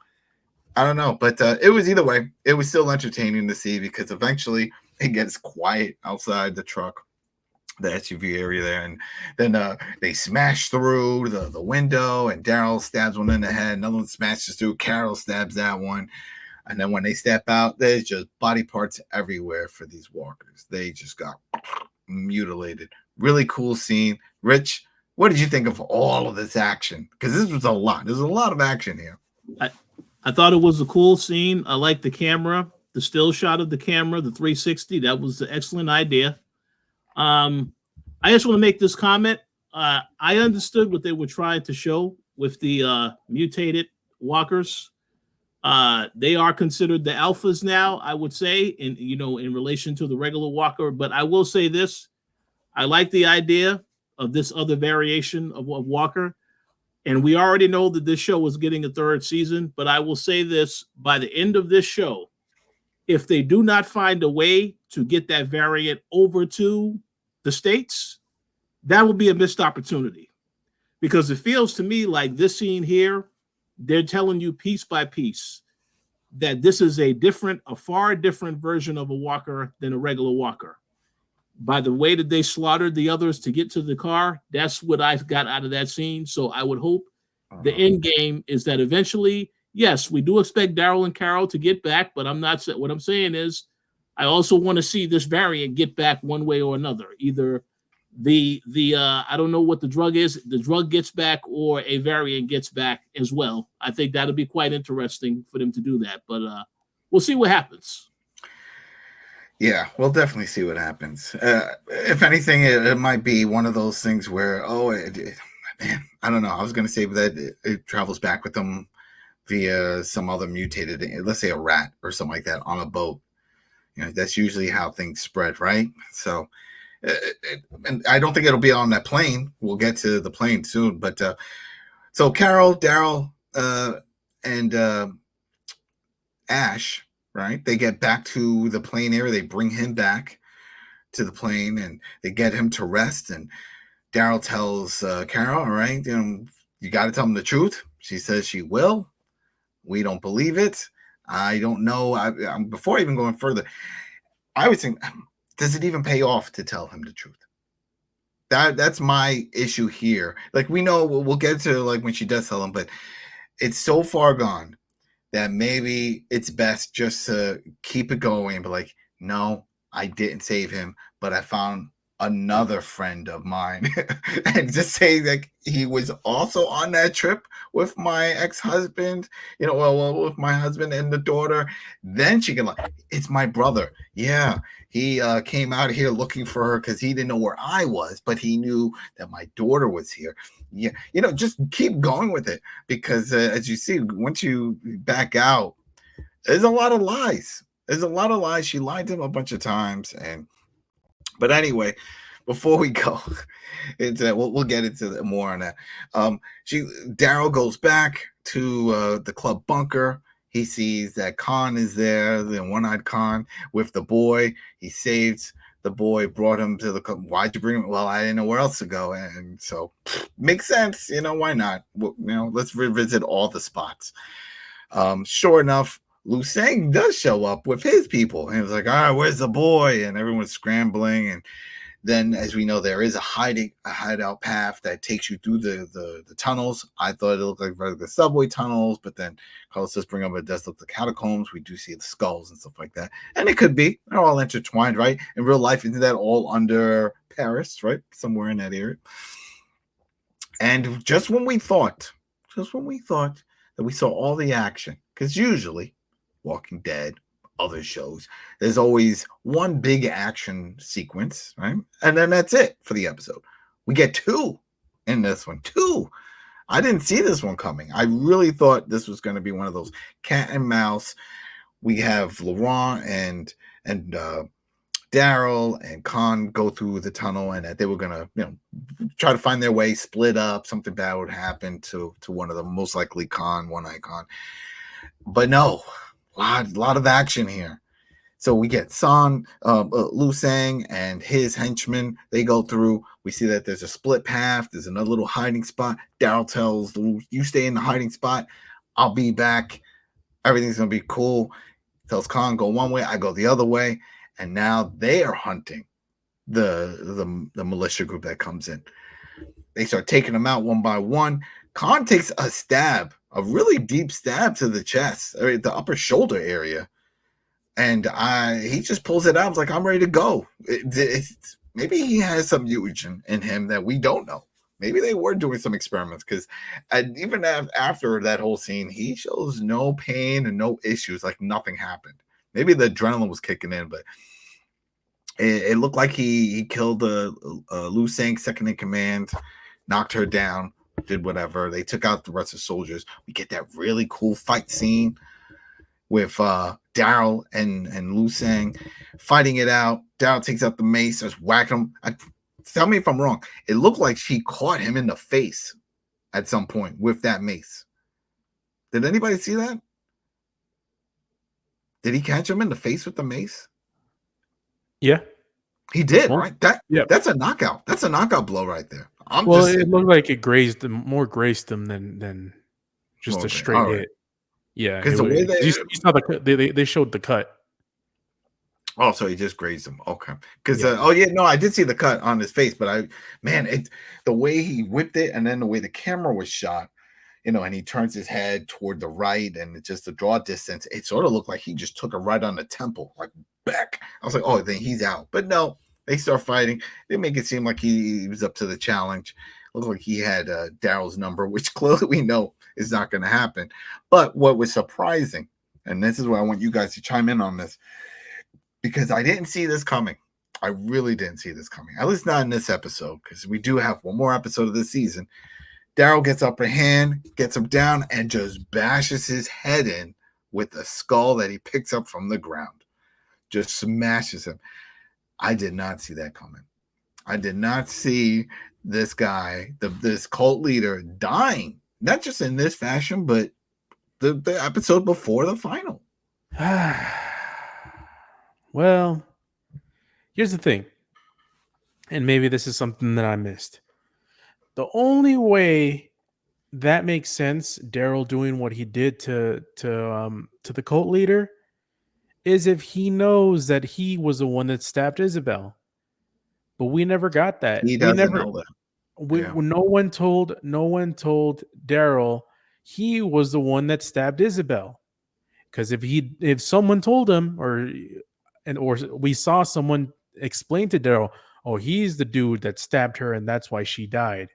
I don't know, but it was either way. It was still entertaining to see, because eventually it gets quiet outside the truck, the SUV area there, and then they smash through the window, and Daryl stabs one in the head, another one smashes through, Carol stabs that one, and then when they step out, there's just body parts everywhere for these walkers. They just got mutilated. Really cool scene. Rich, what did you think of all of this action? Because this was a lot. There's a lot of action here. I thought it was a cool scene. I like the camera, the still shot of the camera, the 360. That was an excellent idea. I just want to make this comment. I understood what they were trying to show with the mutated walkers. They are considered the alphas now, I would say, in relation to the regular walker. But I will say this: I like the idea of this other variation of walker, and we already know that this show is getting a 3rd season. But I will say this: by the end of this show, if they do not find a way to get that variant over to the States, that will be a missed opportunity, because it feels to me like this scene here, they're telling you piece by piece that this is a far different version of a walker than a regular walker. By the way that they slaughtered the others to get to the car, that's what I got out of that scene. So I would hope the end game is that eventually yes, we do expect Daryl and Carol to get back, but I'm not. What I'm saying is, I also want to see this variant get back one way or another. Either the I don't know what the drug is. The drug gets back, or a variant gets back as well. I think that'll be quite interesting for them to do that. But we'll see what happens. Yeah, we'll definitely see what happens. If anything, it might be one of those things where, man, I don't know. I was going to say that it travels back with them via some other mutated, let's say a rat or something like that on a boat. You know, that's usually how things spread, right? So, and I don't think it'll be on that plane. We'll get to the plane soon. But so Carol, Daryl, and Ash, right? They get back to the plane area. They bring him back to the plane, and they get him to rest. And Daryl tells Carol, all right, you got to tell him the truth. She says she will. We don't believe it. I don't know. Before even going further, I would think, does it even pay off to tell him the truth? That's my issue here. Like, we know we'll get to like when she does tell him, but it's so far gone that maybe it's best just to keep it going. But like, no, I didn't save him, but I found another friend of mine, and just say like he was also on that trip with my ex-husband, well, with my husband and the daughter. Then she can like, it's my brother. Yeah, he came out here looking for her because he didn't know where I was, but he knew that my daughter was here. Yeah, just keep going with it, because as you see, once you back out, there's a lot of lies. She lied to him a bunch of times. But anyway, before we go, we'll get into more on that. Daryl goes back to the club bunker. He sees that Khan is there, the one-eyed Khan, with the boy. He saves the boy, brought him to the club. Why'd you bring him? Well, I didn't know where else to go. And so, makes sense. Why not? Let's revisit all the spots. Sure enough, Lu Sang does show up with his people, and he was like, all right, where's the boy? And everyone's scrambling. And then, as we know, there is a hideout path that takes you through the tunnels. I thought it looked like regular subway tunnels, but then Carlos does bring up, it does look like catacombs. We do see the skulls and stuff like that. And it could be, they're all intertwined, right? In real life, isn't that all under Paris, right? Somewhere in that area. And just when we thought that we saw all the action, because usually Walking Dead, other shows, there's always one big action sequence, right? And then that's it for the episode. We get two in this one. Two. I didn't see this one coming. I really thought this was going to be one of those cat and mouse. We have Laurent and Daryl and Khan go through the tunnel, and that they were going to, try to find their way, split up. Something bad would happen to one of them, most likely Khan, one-eyed Khan. But no. A lot of action here. So we get Lu Sang and his henchmen. They go through. We see that there's a split path. There's another little hiding spot. Daryl tells Lu, you stay in the hiding spot. I'll be back. Everything's going to be cool. Tells Khan, go one way. I go the other way. And now they are hunting the militia group that comes in. They start taking them out one by one. Khan takes a really deep stab to the chest, or the upper shoulder area. And he just pulls it out. I was like, I'm ready to go. Maybe he has some mutation in him that we don't know. Maybe they were doing some experiments, because even after that whole scene, he shows no pain and no issues, like nothing happened. Maybe the adrenaline was kicking in, but it looked like he killed Lu Sang, second in command, knocked her down, did whatever. They took out the rest of the soldiers. We get that really cool fight scene with Daryl and Lu Sang fighting it out. Daryl takes out the mace, starts whacking him. Tell me if I'm wrong. It looked like she caught him in the face at some point with that mace. Did anybody see that? Did he catch him in the face with the mace? Yeah. He did, right? That's a knockout. That's a knockout blow right there. It looked like it grazed him than just a straight hit. Yeah, because you saw they showed the cut. Oh, so he just grazed him. Okay. Because I did see the cut on his face, but the way he whipped it, and then the way the camera was shot, and he turns his head toward the right, and it's just a draw distance. It sort of looked like he just took it right on the temple, like back. I was like, oh, then he's out. But no, they start fighting. They make it seem like he was up to the challenge. Looked like he had Daryl's number, which clearly we know is not going to happen. But what was surprising, and this is where I want you guys to chime in on this, because I didn't see this coming. I really didn't see this coming, at least not in this episode, because we do have one more episode of this season. Daryl gets upper hand, gets him down, and just bashes his head in with a skull that he picks up from the ground. Just smashes him. I did not see that coming. I did not see this guy, this cult leader, dying. Not just in this fashion, but the episode before the final. Well, here's the thing. And maybe this is something that I missed. The only way that makes sense, Daryl doing what he did to the cult leader, is if he knows that he was the one that stabbed Isabel. But we never got that. He doesn't know that. No one told Daryl he was the one that stabbed Isabel. Because if someone told him, or we saw someone explain to Daryl, oh, he's the dude that stabbed her and that's why she died,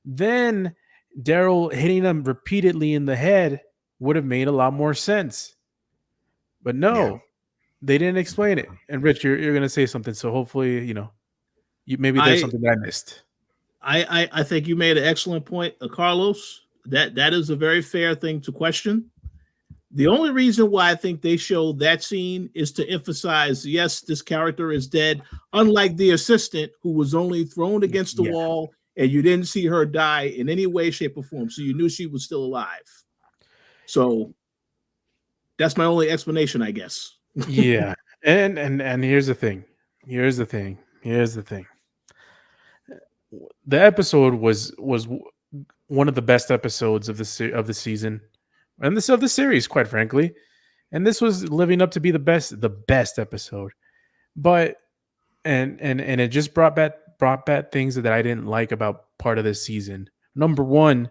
then Daryl hitting him repeatedly in the head would have made a lot more sense. But no, they didn't explain it. And Rich, you're going to say something, so hopefully, maybe there's something that I missed. I think you made an excellent point, Carlos. That is a very fair thing to question. The only reason why I think they showed that scene is to emphasize, yes, this character is dead, unlike the assistant who was only thrown against the wall and you didn't see her die in any way, shape, or form. So you knew she was still alive. So that's my only explanation, I guess. Yeah. And here's the thing. The episode was one of the best episodes of the season, and of the series, quite frankly. And this was living up to be the best episode. But and it just brought back things that I didn't like about part of this season. Number one,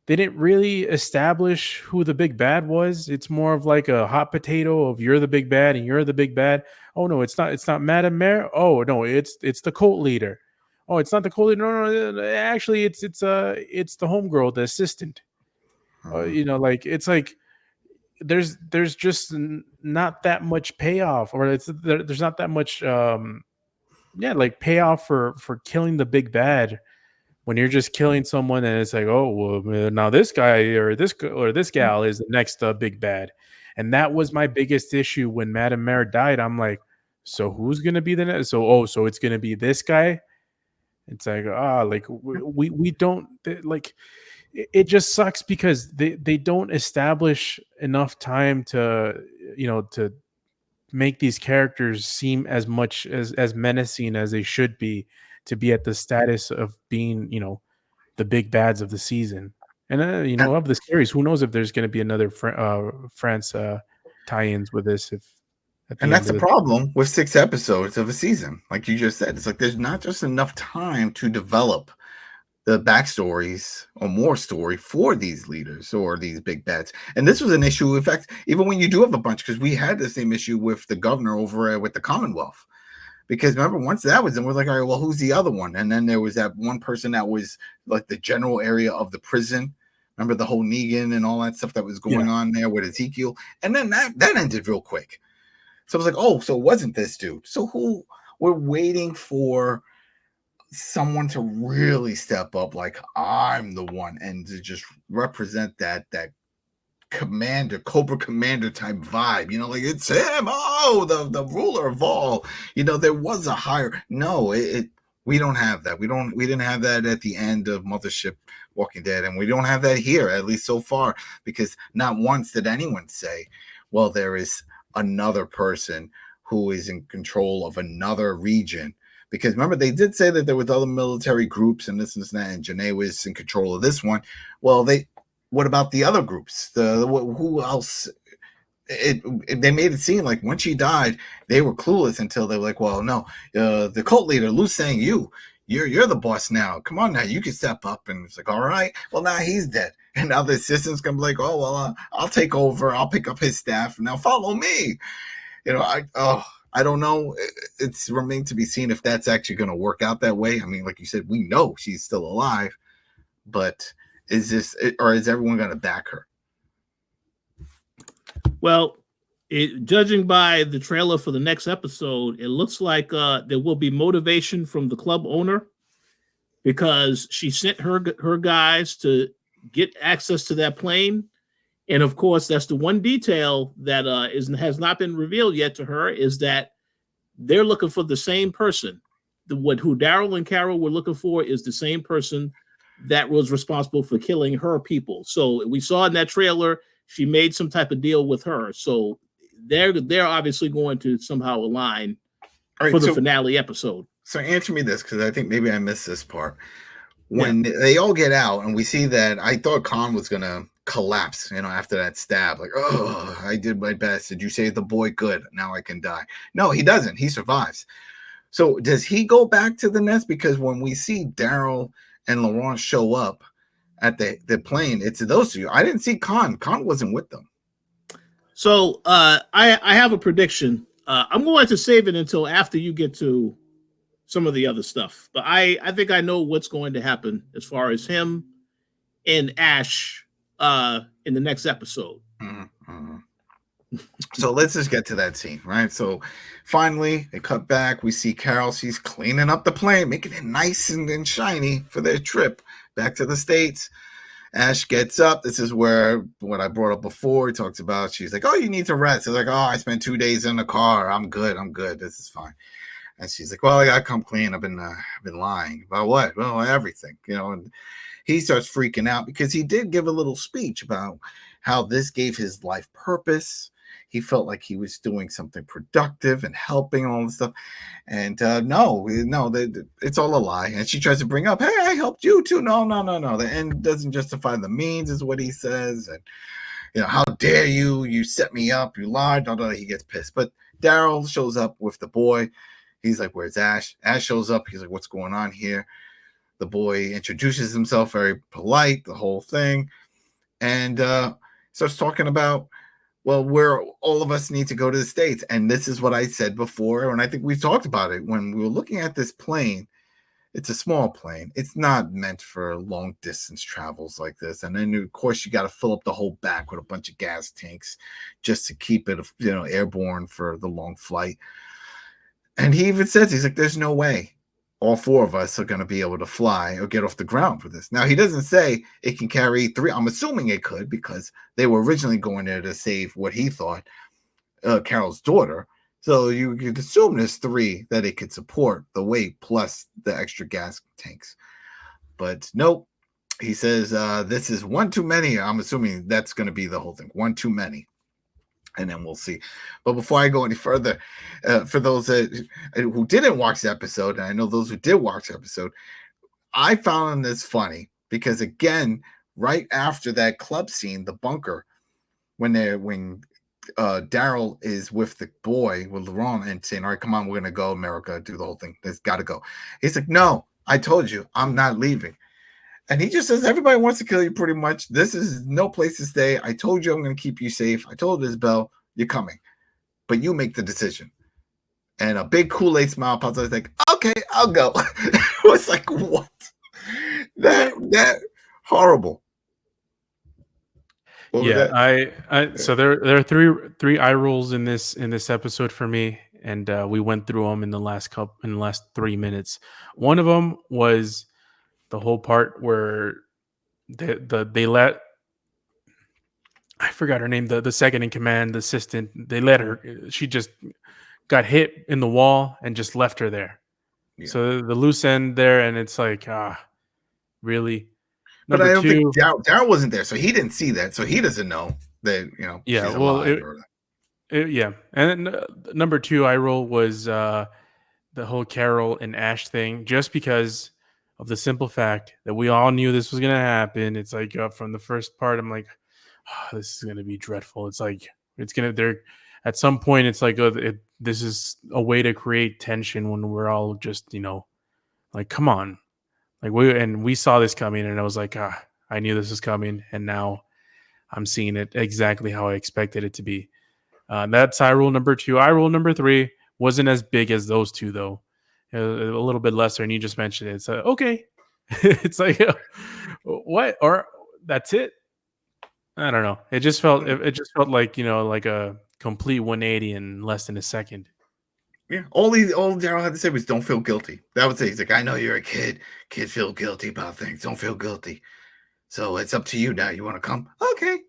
they didn't really establish who the big bad was. It's more of like a hot potato of you're the big bad and you're the big bad. Oh no, it's not Madame Mare. Oh no, it's the cult leader. Oh, it's not the cult leader. No, actually it's the homegirl, the assistant. It's like there's just not that much payoff, or there's not that much payoff for killing the big bad when you're just killing someone and it's like, oh well, now this guy or this gal is the next big bad. And that was my biggest issue when Madame Mare died. I'm like, so who's gonna be the next? So it's gonna be this guy. It's like we don't like. It just sucks because they don't establish enough time to make these characters seem as much as menacing as they should be to be at the status of being the big bads of the season and of the series. Who knows if there's going to be another France tie-ins with this? And that's the problem with 6 episodes of a season. Like you just said, it's like there's not just enough time to develop the backstories or more story for these leaders or these big bats. And this was an issue, in fact, even when you do have a bunch, because we had the same issue with the governor over with the Commonwealth. Because remember, once that was in, we're like, all right, well, who's the other one? And then there was that one person that was like the general area of the prison. Remember the whole Negan and all that stuff that was going on there with Ezekiel? And then that ended real quick. So I was like, oh, so it wasn't this dude. So who? We're waiting for someone to really step up, like I'm the one, and to just represent that commander, Cobra Commander type vibe, like it's him. Oh, the ruler of all. There was a higher. No, we don't have that. We didn't have that at the end of Mothership Walking Dead, and we don't have that here, at least so far, because not once did anyone say, well, there is another person who is in control of another region. Because remember, they did say that there was other military groups and this and that, and Janae was in control of this one. Well, what about the other groups? Who else? They made it seem like when she died, they were clueless until they were like, well, no, the cult leader, Lu's saying you're the boss now. Come on now, you can step up. And it's like, all right, well, now he's dead. And now the assistant's gonna be like, oh well, I'll take over. I'll pick up his staff and now follow me. I don't know. It's remains to be seen if that's actually going to work out that way. I mean, like you said, we know she's still alive, but is everyone going to back her? Well, judging by the trailer for the next episode, it looks like there will be motivation from the club owner, because she sent her guys to get access to that plane. And of course, that's the one detail that has not been revealed yet to her, is that they're looking for the same person. Who Daryl and Carol were looking for is the same person that was responsible for killing her people. So we saw in that trailer, she made some type of deal with her. So they're obviously going to somehow align for the finale episode. So answer me this, because I think maybe I missed this part. When they all get out and we see that, I thought Khan was going to collapse, after that stab. Like, oh, I did my best. Did you save the boy? Good. Now I can die. No, he doesn't. He survives. So does he go back to the nest? Because when we see Daryl and Laurent show up at the plane, it's those two. I didn't see Khan. Khan wasn't with them. So I have a prediction. I'm going to save it until after you get to some of the other stuff. But I think I know what's going to happen as far as him and Ash in the next episode. Mm-hmm. So let's just get to that scene, right? So finally, they cut back. We see Carol. She's cleaning up the plane, making it nice and shiny for their trip back to the States. Ash gets up. This is where what I brought up before. He talks about, she's like, oh, you need to rest. He's like, oh, I spent 2 days in the car. I'm good. This is fine. And she's like, well, I gotta come clean. I've been lying. About what? Well, everything, and he starts freaking out because he did give a little speech about how this gave his life purpose. He felt like he was doing something productive and helping all this stuff. And no, it's all a lie. And she tries to bring up, hey, I helped you too. No. The end doesn't justify the means is what he says. And, how dare you? You set me up. You lied. He gets pissed. But Daryl shows up with the boy. He's like, where's Ash? Ash shows up. He's like, what's going on here? The boy introduces himself, very polite, the whole thing, and starts talking about, well, where all of us need to go to the States. And this is what I said before, and I think we talked about it when we were looking at this plane. It's a small plane. It's not meant for long distance travels like this. And then, of course, you got to fill up the whole back with a bunch of gas tanks just to keep it, airborne for the long flight. And he even says, he's like, there's no way all 4 of us are going to be able to fly or get off the ground for this. Now, he doesn't say it can carry 3. I'm assuming it could, because they were originally going there to save what he thought, Carol's daughter. So you could assume there's 3 that it could support the weight plus the extra gas tanks. But nope. He says, this is one too many. I'm assuming that's going to be the whole thing. One too many. And then we'll see. But before I go any further, for those who didn't watch the episode, and I know those who did watch the episode, I found this funny because, again, right after that club scene, the bunker, when Daryl is with the boy, with Laurent, and saying, all right, come on, we're going to go, America, do the whole thing. There's got to go. He's like, no, I told you, I'm not leaving. And he just says, everybody wants to kill you pretty much. This is no place to stay. I told you I'm going to keep you safe. I told Isabel, you're coming. But you make the decision. And a big Kool-Aid smile pops out. He's like, okay, I'll go. It was like, what? That horrible. So there are three eye rolls in this episode for me. And we went through them in the last 3 minutes. One of them was the whole part where they let, I forgot her name, the second in command, the assistant, they let her, she just got hit in the wall and just left her there. Yeah. So the loose end there, and it's like, really? But I don't think Daryl wasn't there, so he didn't see that, so he doesn't know that, yeah, she's well, alive. Yeah. And then, number 2 eye roll was the whole Carol and Ash thing, just because of the simple fact that we all knew this was going to happen. It's like from the first part, I'm like, oh, this is going to be dreadful. It's like, at some point, it's like, this is a way to create tension when we're all just, like, come on. Like we saw this coming, and I was like, I knew this was coming, and now I'm seeing it exactly how I expected it to be. That's eye roll number 2. Eye roll number 3 wasn't as big as those two, though. A little bit lesser, and you just mentioned it. It's okay. It's like, what? Or that's it? I don't know. It just felt like, like a complete 180 in less than a second. Yeah. All Daryl had to say was, "Don't feel guilty." That was it. He's like, "I know you're a kid. Kids feel guilty about things. Don't feel guilty. So it's up to you now. You want to come? Okay."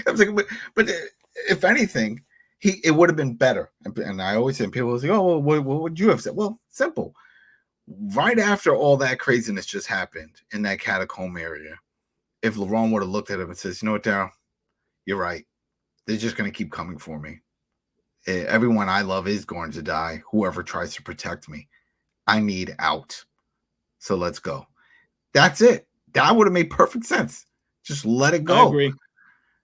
I was like, but if anything, it would have been better. And I always say, people say, "Oh, well, what would you have said?" Well, simple. Right after all that craziness just happened in that catacomb area, if Laurent would have looked at him and says, "You know what, Daryl? You're right. They're just going to keep coming for me. Everyone I love is going to die. Whoever tries to protect me. I need out. So let's go." That's it. That would have made perfect sense. Just let it go. I agree.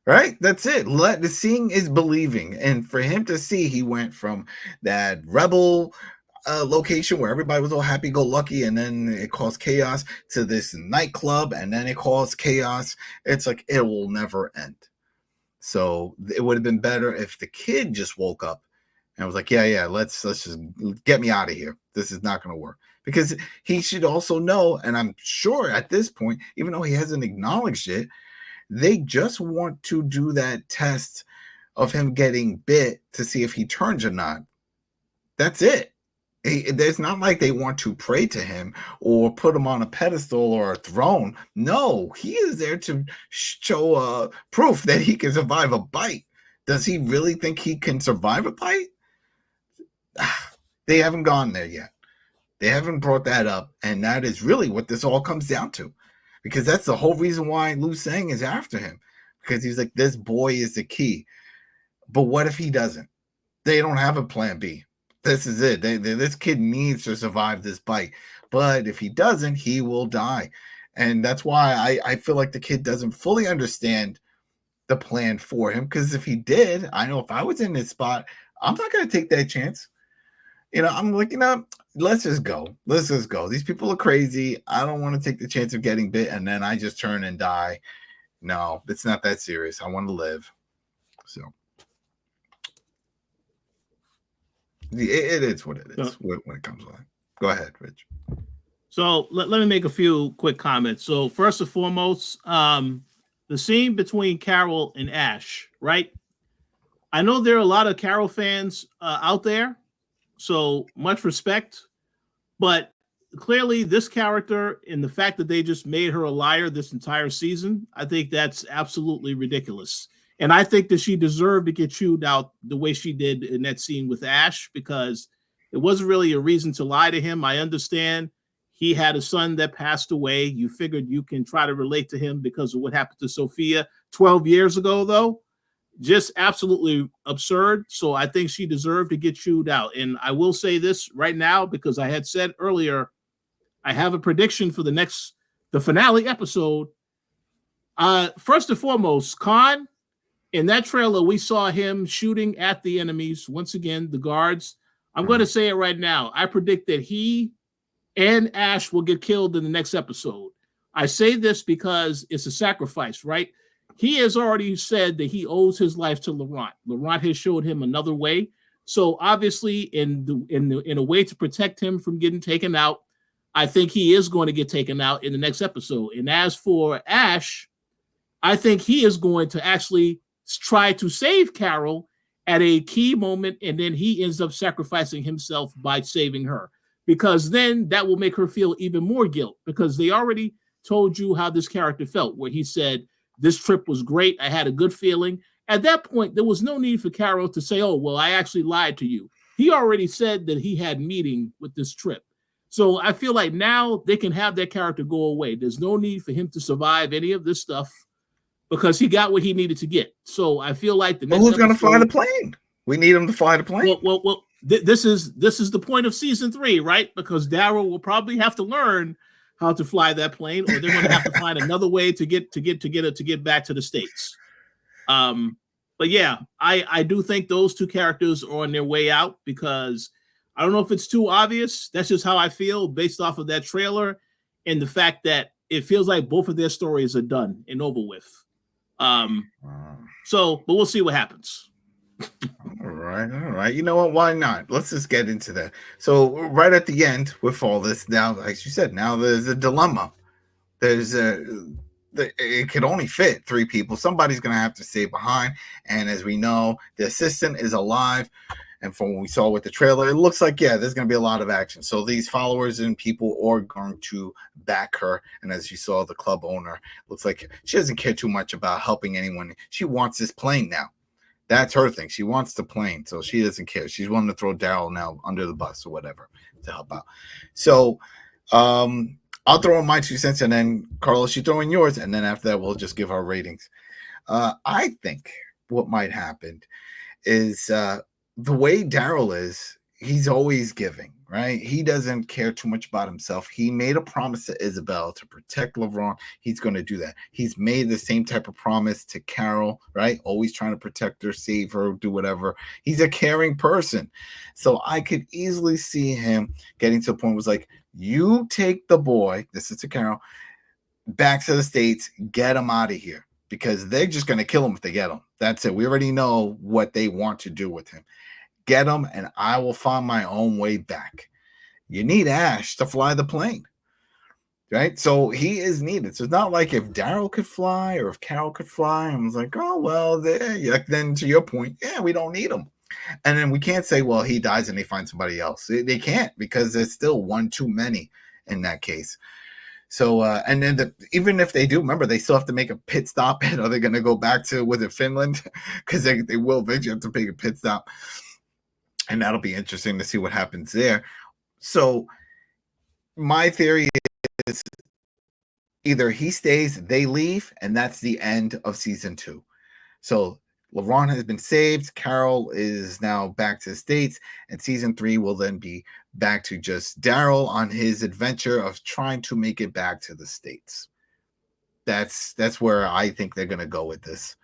Right? That's it. The seeing is believing. And for him to see, he went from that rebel location where everybody was all happy-go-lucky, and then it caused chaos, to this nightclub, and then it caused chaos. It's like, it will never end. So it would have been better if the kid just woke up and was like, yeah, let's just get me out of here. This is not going to work. Because he should also know, and I'm sure at this point, even though he hasn't acknowledged it, they just want to do that test of him getting bit to see if he turns or not. That's it. There's not like they want to pray to him or put him on a pedestal or a throne. No, he is there to show proof that he can survive a bite. Does he really think he can survive a bite? They haven't gone there yet. They haven't brought that up. And that is really what this all comes down to. Because that's the whole reason why Liu Sang is after him. Because he's like, this boy is the key. But what if he doesn't? They don't have a plan B. This is it. This kid needs to survive this bite. But if he doesn't, he will die. And that's why I feel like the kid doesn't fully understand the plan for him. Because if he did, I know if I was in this spot, I'm not going to take that chance. I'm like, let's just go. Let's just go. These people are crazy. I don't want to take the chance of getting bit and then I just turn and die. No, it's not that serious. I want to live. So. It is what it is when it comes to that. Go ahead, Rich. So let me make a few quick comments. So first and foremost, the scene between Carol and Ash, right? I know there are a lot of Carol fans out there, so much respect. But clearly this character and the fact that they just made her a liar this entire season, I think that's absolutely ridiculous. And I think that she deserved to get chewed out the way she did in that scene with Ash, because it wasn't really a reason to lie to him. I understand he had a son that passed away. You figured you can try to relate to him because of what happened to Sophia 12 years ago, though. Just absolutely absurd. So I think she deserved to get chewed out. And I will say this right now, because I had said earlier, I have a prediction for the finale episode. First and foremost, Khan, in that trailer, we saw him shooting at the enemies. Once again, the guards. I'm going to say it right now. I predict that he and Ash will get killed in the next episode. I say this because it's a sacrifice, right? He has already said that he owes his life to Laurent. Laurent has showed him another way. So obviously, in a way to protect him from getting taken out, I think he is going to get taken out in the next episode. And as for Ash, I think he is going to actually try to save Carol at a key moment, and then he ends up sacrificing himself by saving her, because then that will make her feel even more guilt, because they already told you how this character felt, where he said, this trip was great, I had a good feeling. At that point, there was no need for Carol to say, oh, well, I actually lied to you. He already said that he had meaning with this trip. So I feel like now they can have that character go away. There's no need for him to survive any of this stuff, because he got what he needed to get. So I feel like the next who's going to fly the plane? We need him to fly the plane. Well, this is the point of season 3, right? Because Daryl will probably have to learn how to fly that plane, or they're going to have to find another way to get back to the States. But yeah, I do think those two characters are on their way out, because I don't know if it's too obvious. That's just how I feel based off of that trailer and the fact that it feels like both of their stories are done and over with. So, but we'll see what happens. All right. You know what? Why not? Let's just get into that. So, right at the end, with all this, now, like you said, now there's a dilemma. It could only fit 3 people. Somebody's going to have to stay behind. And as we know, the assistant is alive. And from what we saw with the trailer, it looks like, yeah, there's going to be a lot of action. So these followers and people are going to back her. And as you saw, the club owner looks like she doesn't care too much about helping anyone. She wants this plane now. That's her thing. She wants the plane. So she doesn't care. She's willing to throw Daryl now under the bus or whatever to help out. So I'll throw in my 2 cents, and then Carlos, you throw in yours. And then after that, we'll just give our ratings. I think what might happen is the way Daryl is, he's always giving, right? He doesn't care too much about himself. He made a promise to Isabel to protect Laurent. He's going to do that. He's made the same type of promise to Carol, right? Always trying to protect her, save her, do whatever. He's a caring person. So I could easily see him getting to a point where it's like, you take the boy, this is to Carol, back to the States, get him out of here, because they're just going to kill him if they get him. That's it. We already know what they want to do with him. Get him, and I will find my own way back. You need Ash to fly the plane, right? So he is needed. So it's not like if Daryl could fly or if Carol could fly. I was like, oh, well, then to your point, yeah, we don't need him. And then we can't say, well, he dies and they find somebody else. They can't, because there's still one too many in that case. So, and then even if they do, remember, they still have to make a pit stop. And are they going to go back to, was it Finland? Because they will eventually have to make a pit stop. And that'll be interesting to see what happens there. So my theory is either he stays, they leave, and that's the end of season 2. So Laurent has been saved. Carol is now back to the States, and season 3 will then be back to just Daryl on his adventure of trying to make it back to the States. That's where I think they're going to go with this.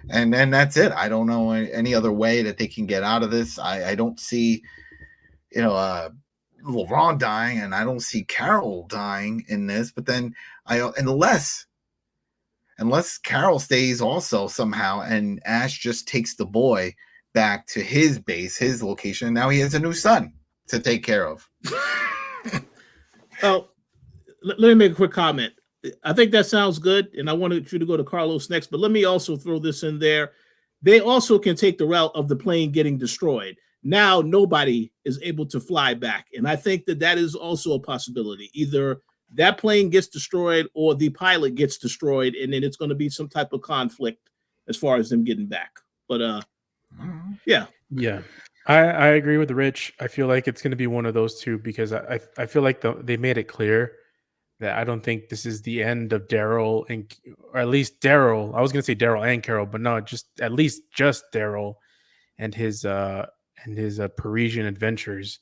And then that's it. I don't know any other way that they can get out of this. I don't see, Laurent dying, and I don't see Carol dying in this. But then unless Carol stays also somehow, and Ash just takes the boy back to his base, his location. Now he has a new son to take care of. Oh, let me make a quick comment. I think that sounds good, and I wanted you to go to Carlos next, but let me also throw this in there. They also can take the route of the plane getting destroyed. Now nobody is able to fly back, and I think that is also a possibility. Either that plane gets destroyed or the pilot gets destroyed, and then it's going to be some type of conflict as far as them getting back. But yeah. I agree with Rich. I feel like it's going to be one of those two, because I feel like they made it clear that I don't think this is the end of Daryl, or at least Daryl. I was going to say Daryl and Carol, but no, at least Daryl and his Parisian adventures.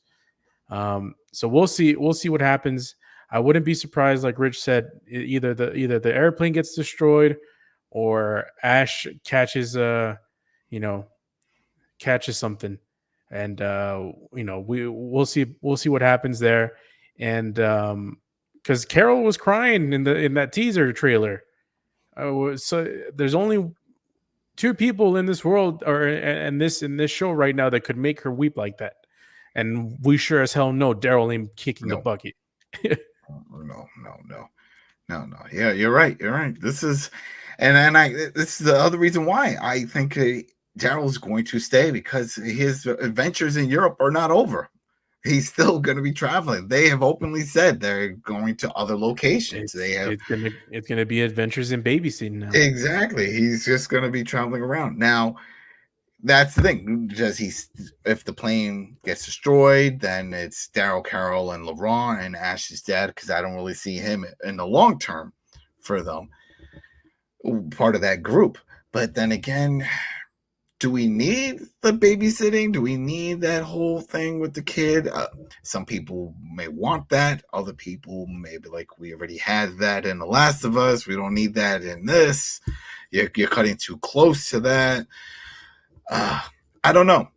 So we'll see what happens. I wouldn't be surprised, like Rich said, either the airplane gets destroyed, or Ash catches something, and we'll see what happens there. And because Carol was crying in that teaser trailer, so there's only 2 people in this world or in this show right now that could make her weep like that, and we sure as hell know Daryl ain't kicking the bucket. No. Yeah, you're right. This is the other reason why I think Daryl's going to stay, because his adventures in Europe are not over. He's still going to be traveling. They have openly said they're going to other locations. It's gonna be adventures in babysitting now. Exactly. He's just going to be traveling around. Now, that's the thing. If the plane gets destroyed, then it's Daryl, Carol, and Laurent, and Ash is dead, because I don't really see him in the long term for them, part of that group. But then again, do we need the babysitting? Do we need that whole thing with the kid? Some people may want that. Other people may be like, we already had that in The Last of Us. We don't need that in this. You're cutting too close to that. I don't know.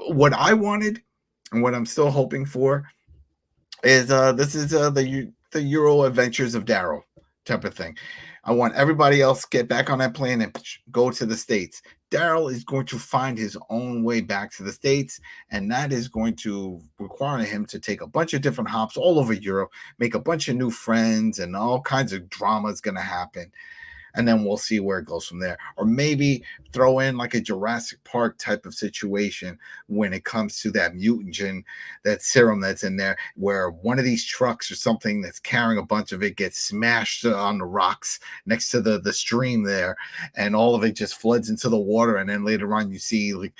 What I wanted and what I'm still hoping for is this is the Euro Adventures of Daryl. type of thing. I want everybody else get back on that plane and go to the States. Daryl is going to find his own way back to the States, and that is going to require him to take a bunch of different hops all over Europe, make a bunch of new friends, and all kinds of drama is going to happen. And then we'll see where it goes from there. Or maybe throw in like a Jurassic Park type of situation when it comes to that mutagen, that serum that's in there, where one of these trucks or something that's carrying a bunch of it gets smashed on the rocks next to the stream there, and all of it just floods into the water. And then later on you see, like,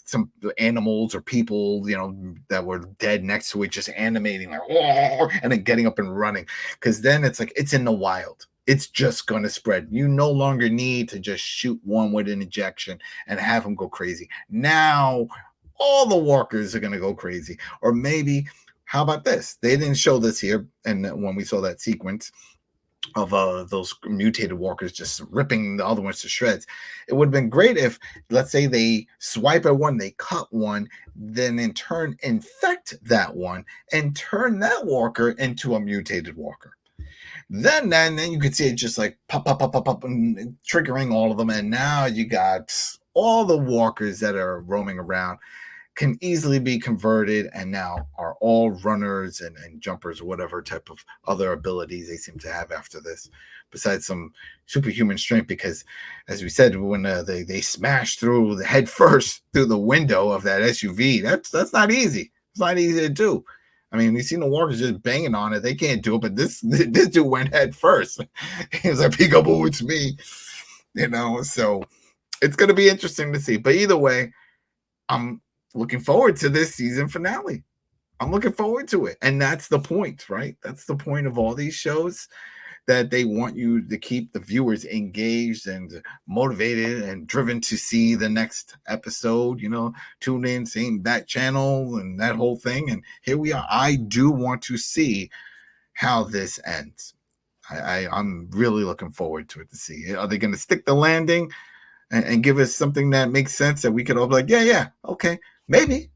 some animals or people, that were dead next to it just animating like, oh, and then getting up and running. Because then it's like it's in the wild. It's just going to spread. You no longer need to just shoot one with an injection and have them go crazy. Now, all the walkers are going to go crazy. Or maybe, how about this? They didn't show this here. And when we saw that sequence of those mutated walkers just ripping the other ones to shreds, it would have been great if, let's say, they swipe at one, they cut one, then in turn infect that one and turn that walker into a mutated walker. Then you could see it just like pop, and triggering all of them. And now you got all the walkers that are roaming around can easily be converted and now are all runners and jumpers or whatever type of other abilities they seem to have after this, besides some superhuman strength. Because, as we said, when they smash through the head first through the window of that SUV, that's not easy. It's not easy to do. I mean, we've seen the walkers just banging on it. They can't do it, but this dude went head first. He was like, peekaboo, it's me. So it's going to be interesting to see. But either way, I'm looking forward to this season finale. I'm looking forward to it. And that's the point, right? That's the point of all these shows, that they want you to keep the viewers engaged and motivated and driven to see the next episode, tune in, same that channel and that whole thing. And here we are. I do want to see how this ends. I'm really looking forward to it, to see. Are they going to stick the landing and give us something that makes sense, that we could all be like, yeah, okay, maybe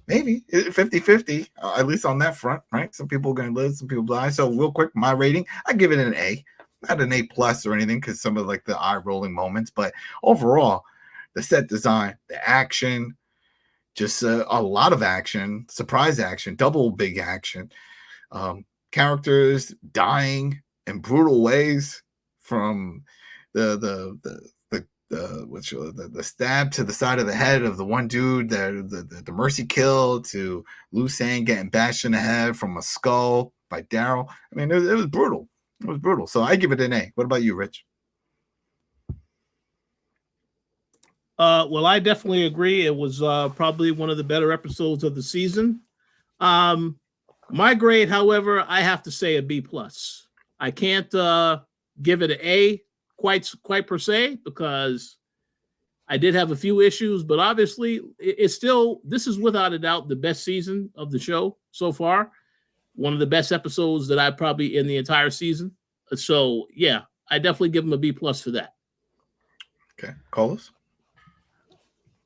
50-50, at least on that front, right? Some people are going to live, some people die. So real quick, my rating, I give it an A, not an A plus or anything, because some of like the eye rolling moments, but overall, the set design, the action, just a lot of action, surprise action, double big action, characters dying in brutal ways, from the stab to the side of the head of the one dude, the mercy kill, to Liu Sang getting bashed in the head from a skull by Daryl. I mean, it was brutal. It was brutal. So I give it an A. What about you, Rich? Well, I definitely agree. It was probably one of the better episodes of the season. My grade, however, I have to say a B plus. I can't give it an A quite per se, because I did have a few issues, but obviously this is without a doubt the best season of the show so far. One of the best episodes that I probably in the entire season. So yeah, I definitely give them a B plus for that. Okay. Carlos?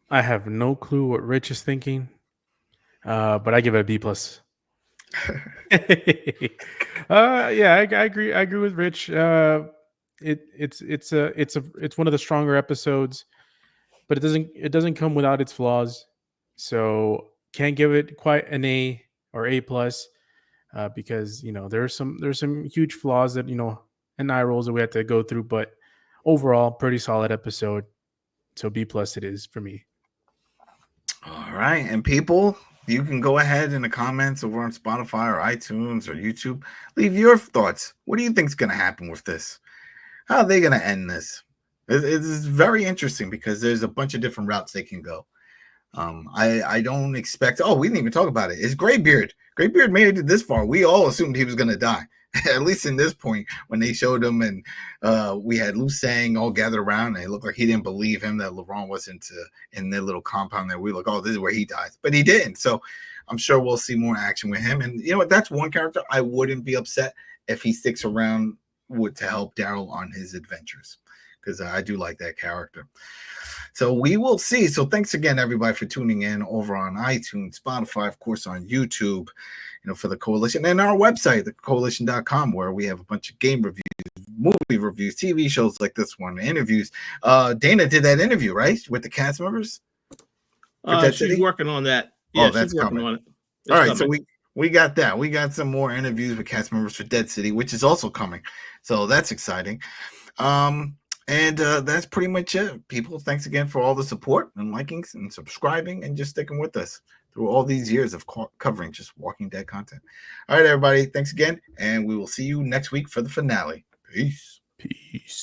I have no clue what Rich is thinking, but I give it a B plus. Yeah, I agree. I agree with Rich. It's one of the stronger episodes, but it doesn't come without its flaws. So can't give it quite an A or A plus, because there's some huge flaws that and eye rolls that we have to go through. But overall, pretty solid episode. So B plus it is for me. All right, and people, you can go ahead in the comments over on Spotify or iTunes or YouTube. Leave your thoughts. What do you think is going to happen with this? How are they going to end this? It's very interesting, because there's a bunch of different routes they can go. I don't expect. Oh, we didn't even talk about it. It's Graybeard. Graybeard made it this far. We all assumed he was going to die. At least in this point, when they showed him, and we had Liu Sang all gathered around, and it looked like he didn't believe him that Laurent wasn't in their little compound there. We look, oh, this is where he dies, but he didn't. So I'm sure we'll see more action with him. And you know what? That's one character I wouldn't be upset if he sticks around to help Daryl on his adventures, because I do like that character. So we will see. So thanks again, everybody, for tuning in over on iTunes, Spotify, of course, on YouTube, for the Koalition, and our website, thekoalition.com, where we have a bunch of game reviews, movie reviews, TV shows like this one, interviews. Dana did that interview, right, with the cast members? She's working on that. Yeah, that's she's working coming. on it. All right, so we got that. We got some more interviews with cast members for Dead City, which is also coming. So that's exciting. And that's pretty much it, people. Thanks again for all the support and liking and subscribing and just sticking with us through all these years of covering just Walking Dead content. All right, everybody. Thanks again. And we will see you next week for the finale. Peace. Peace.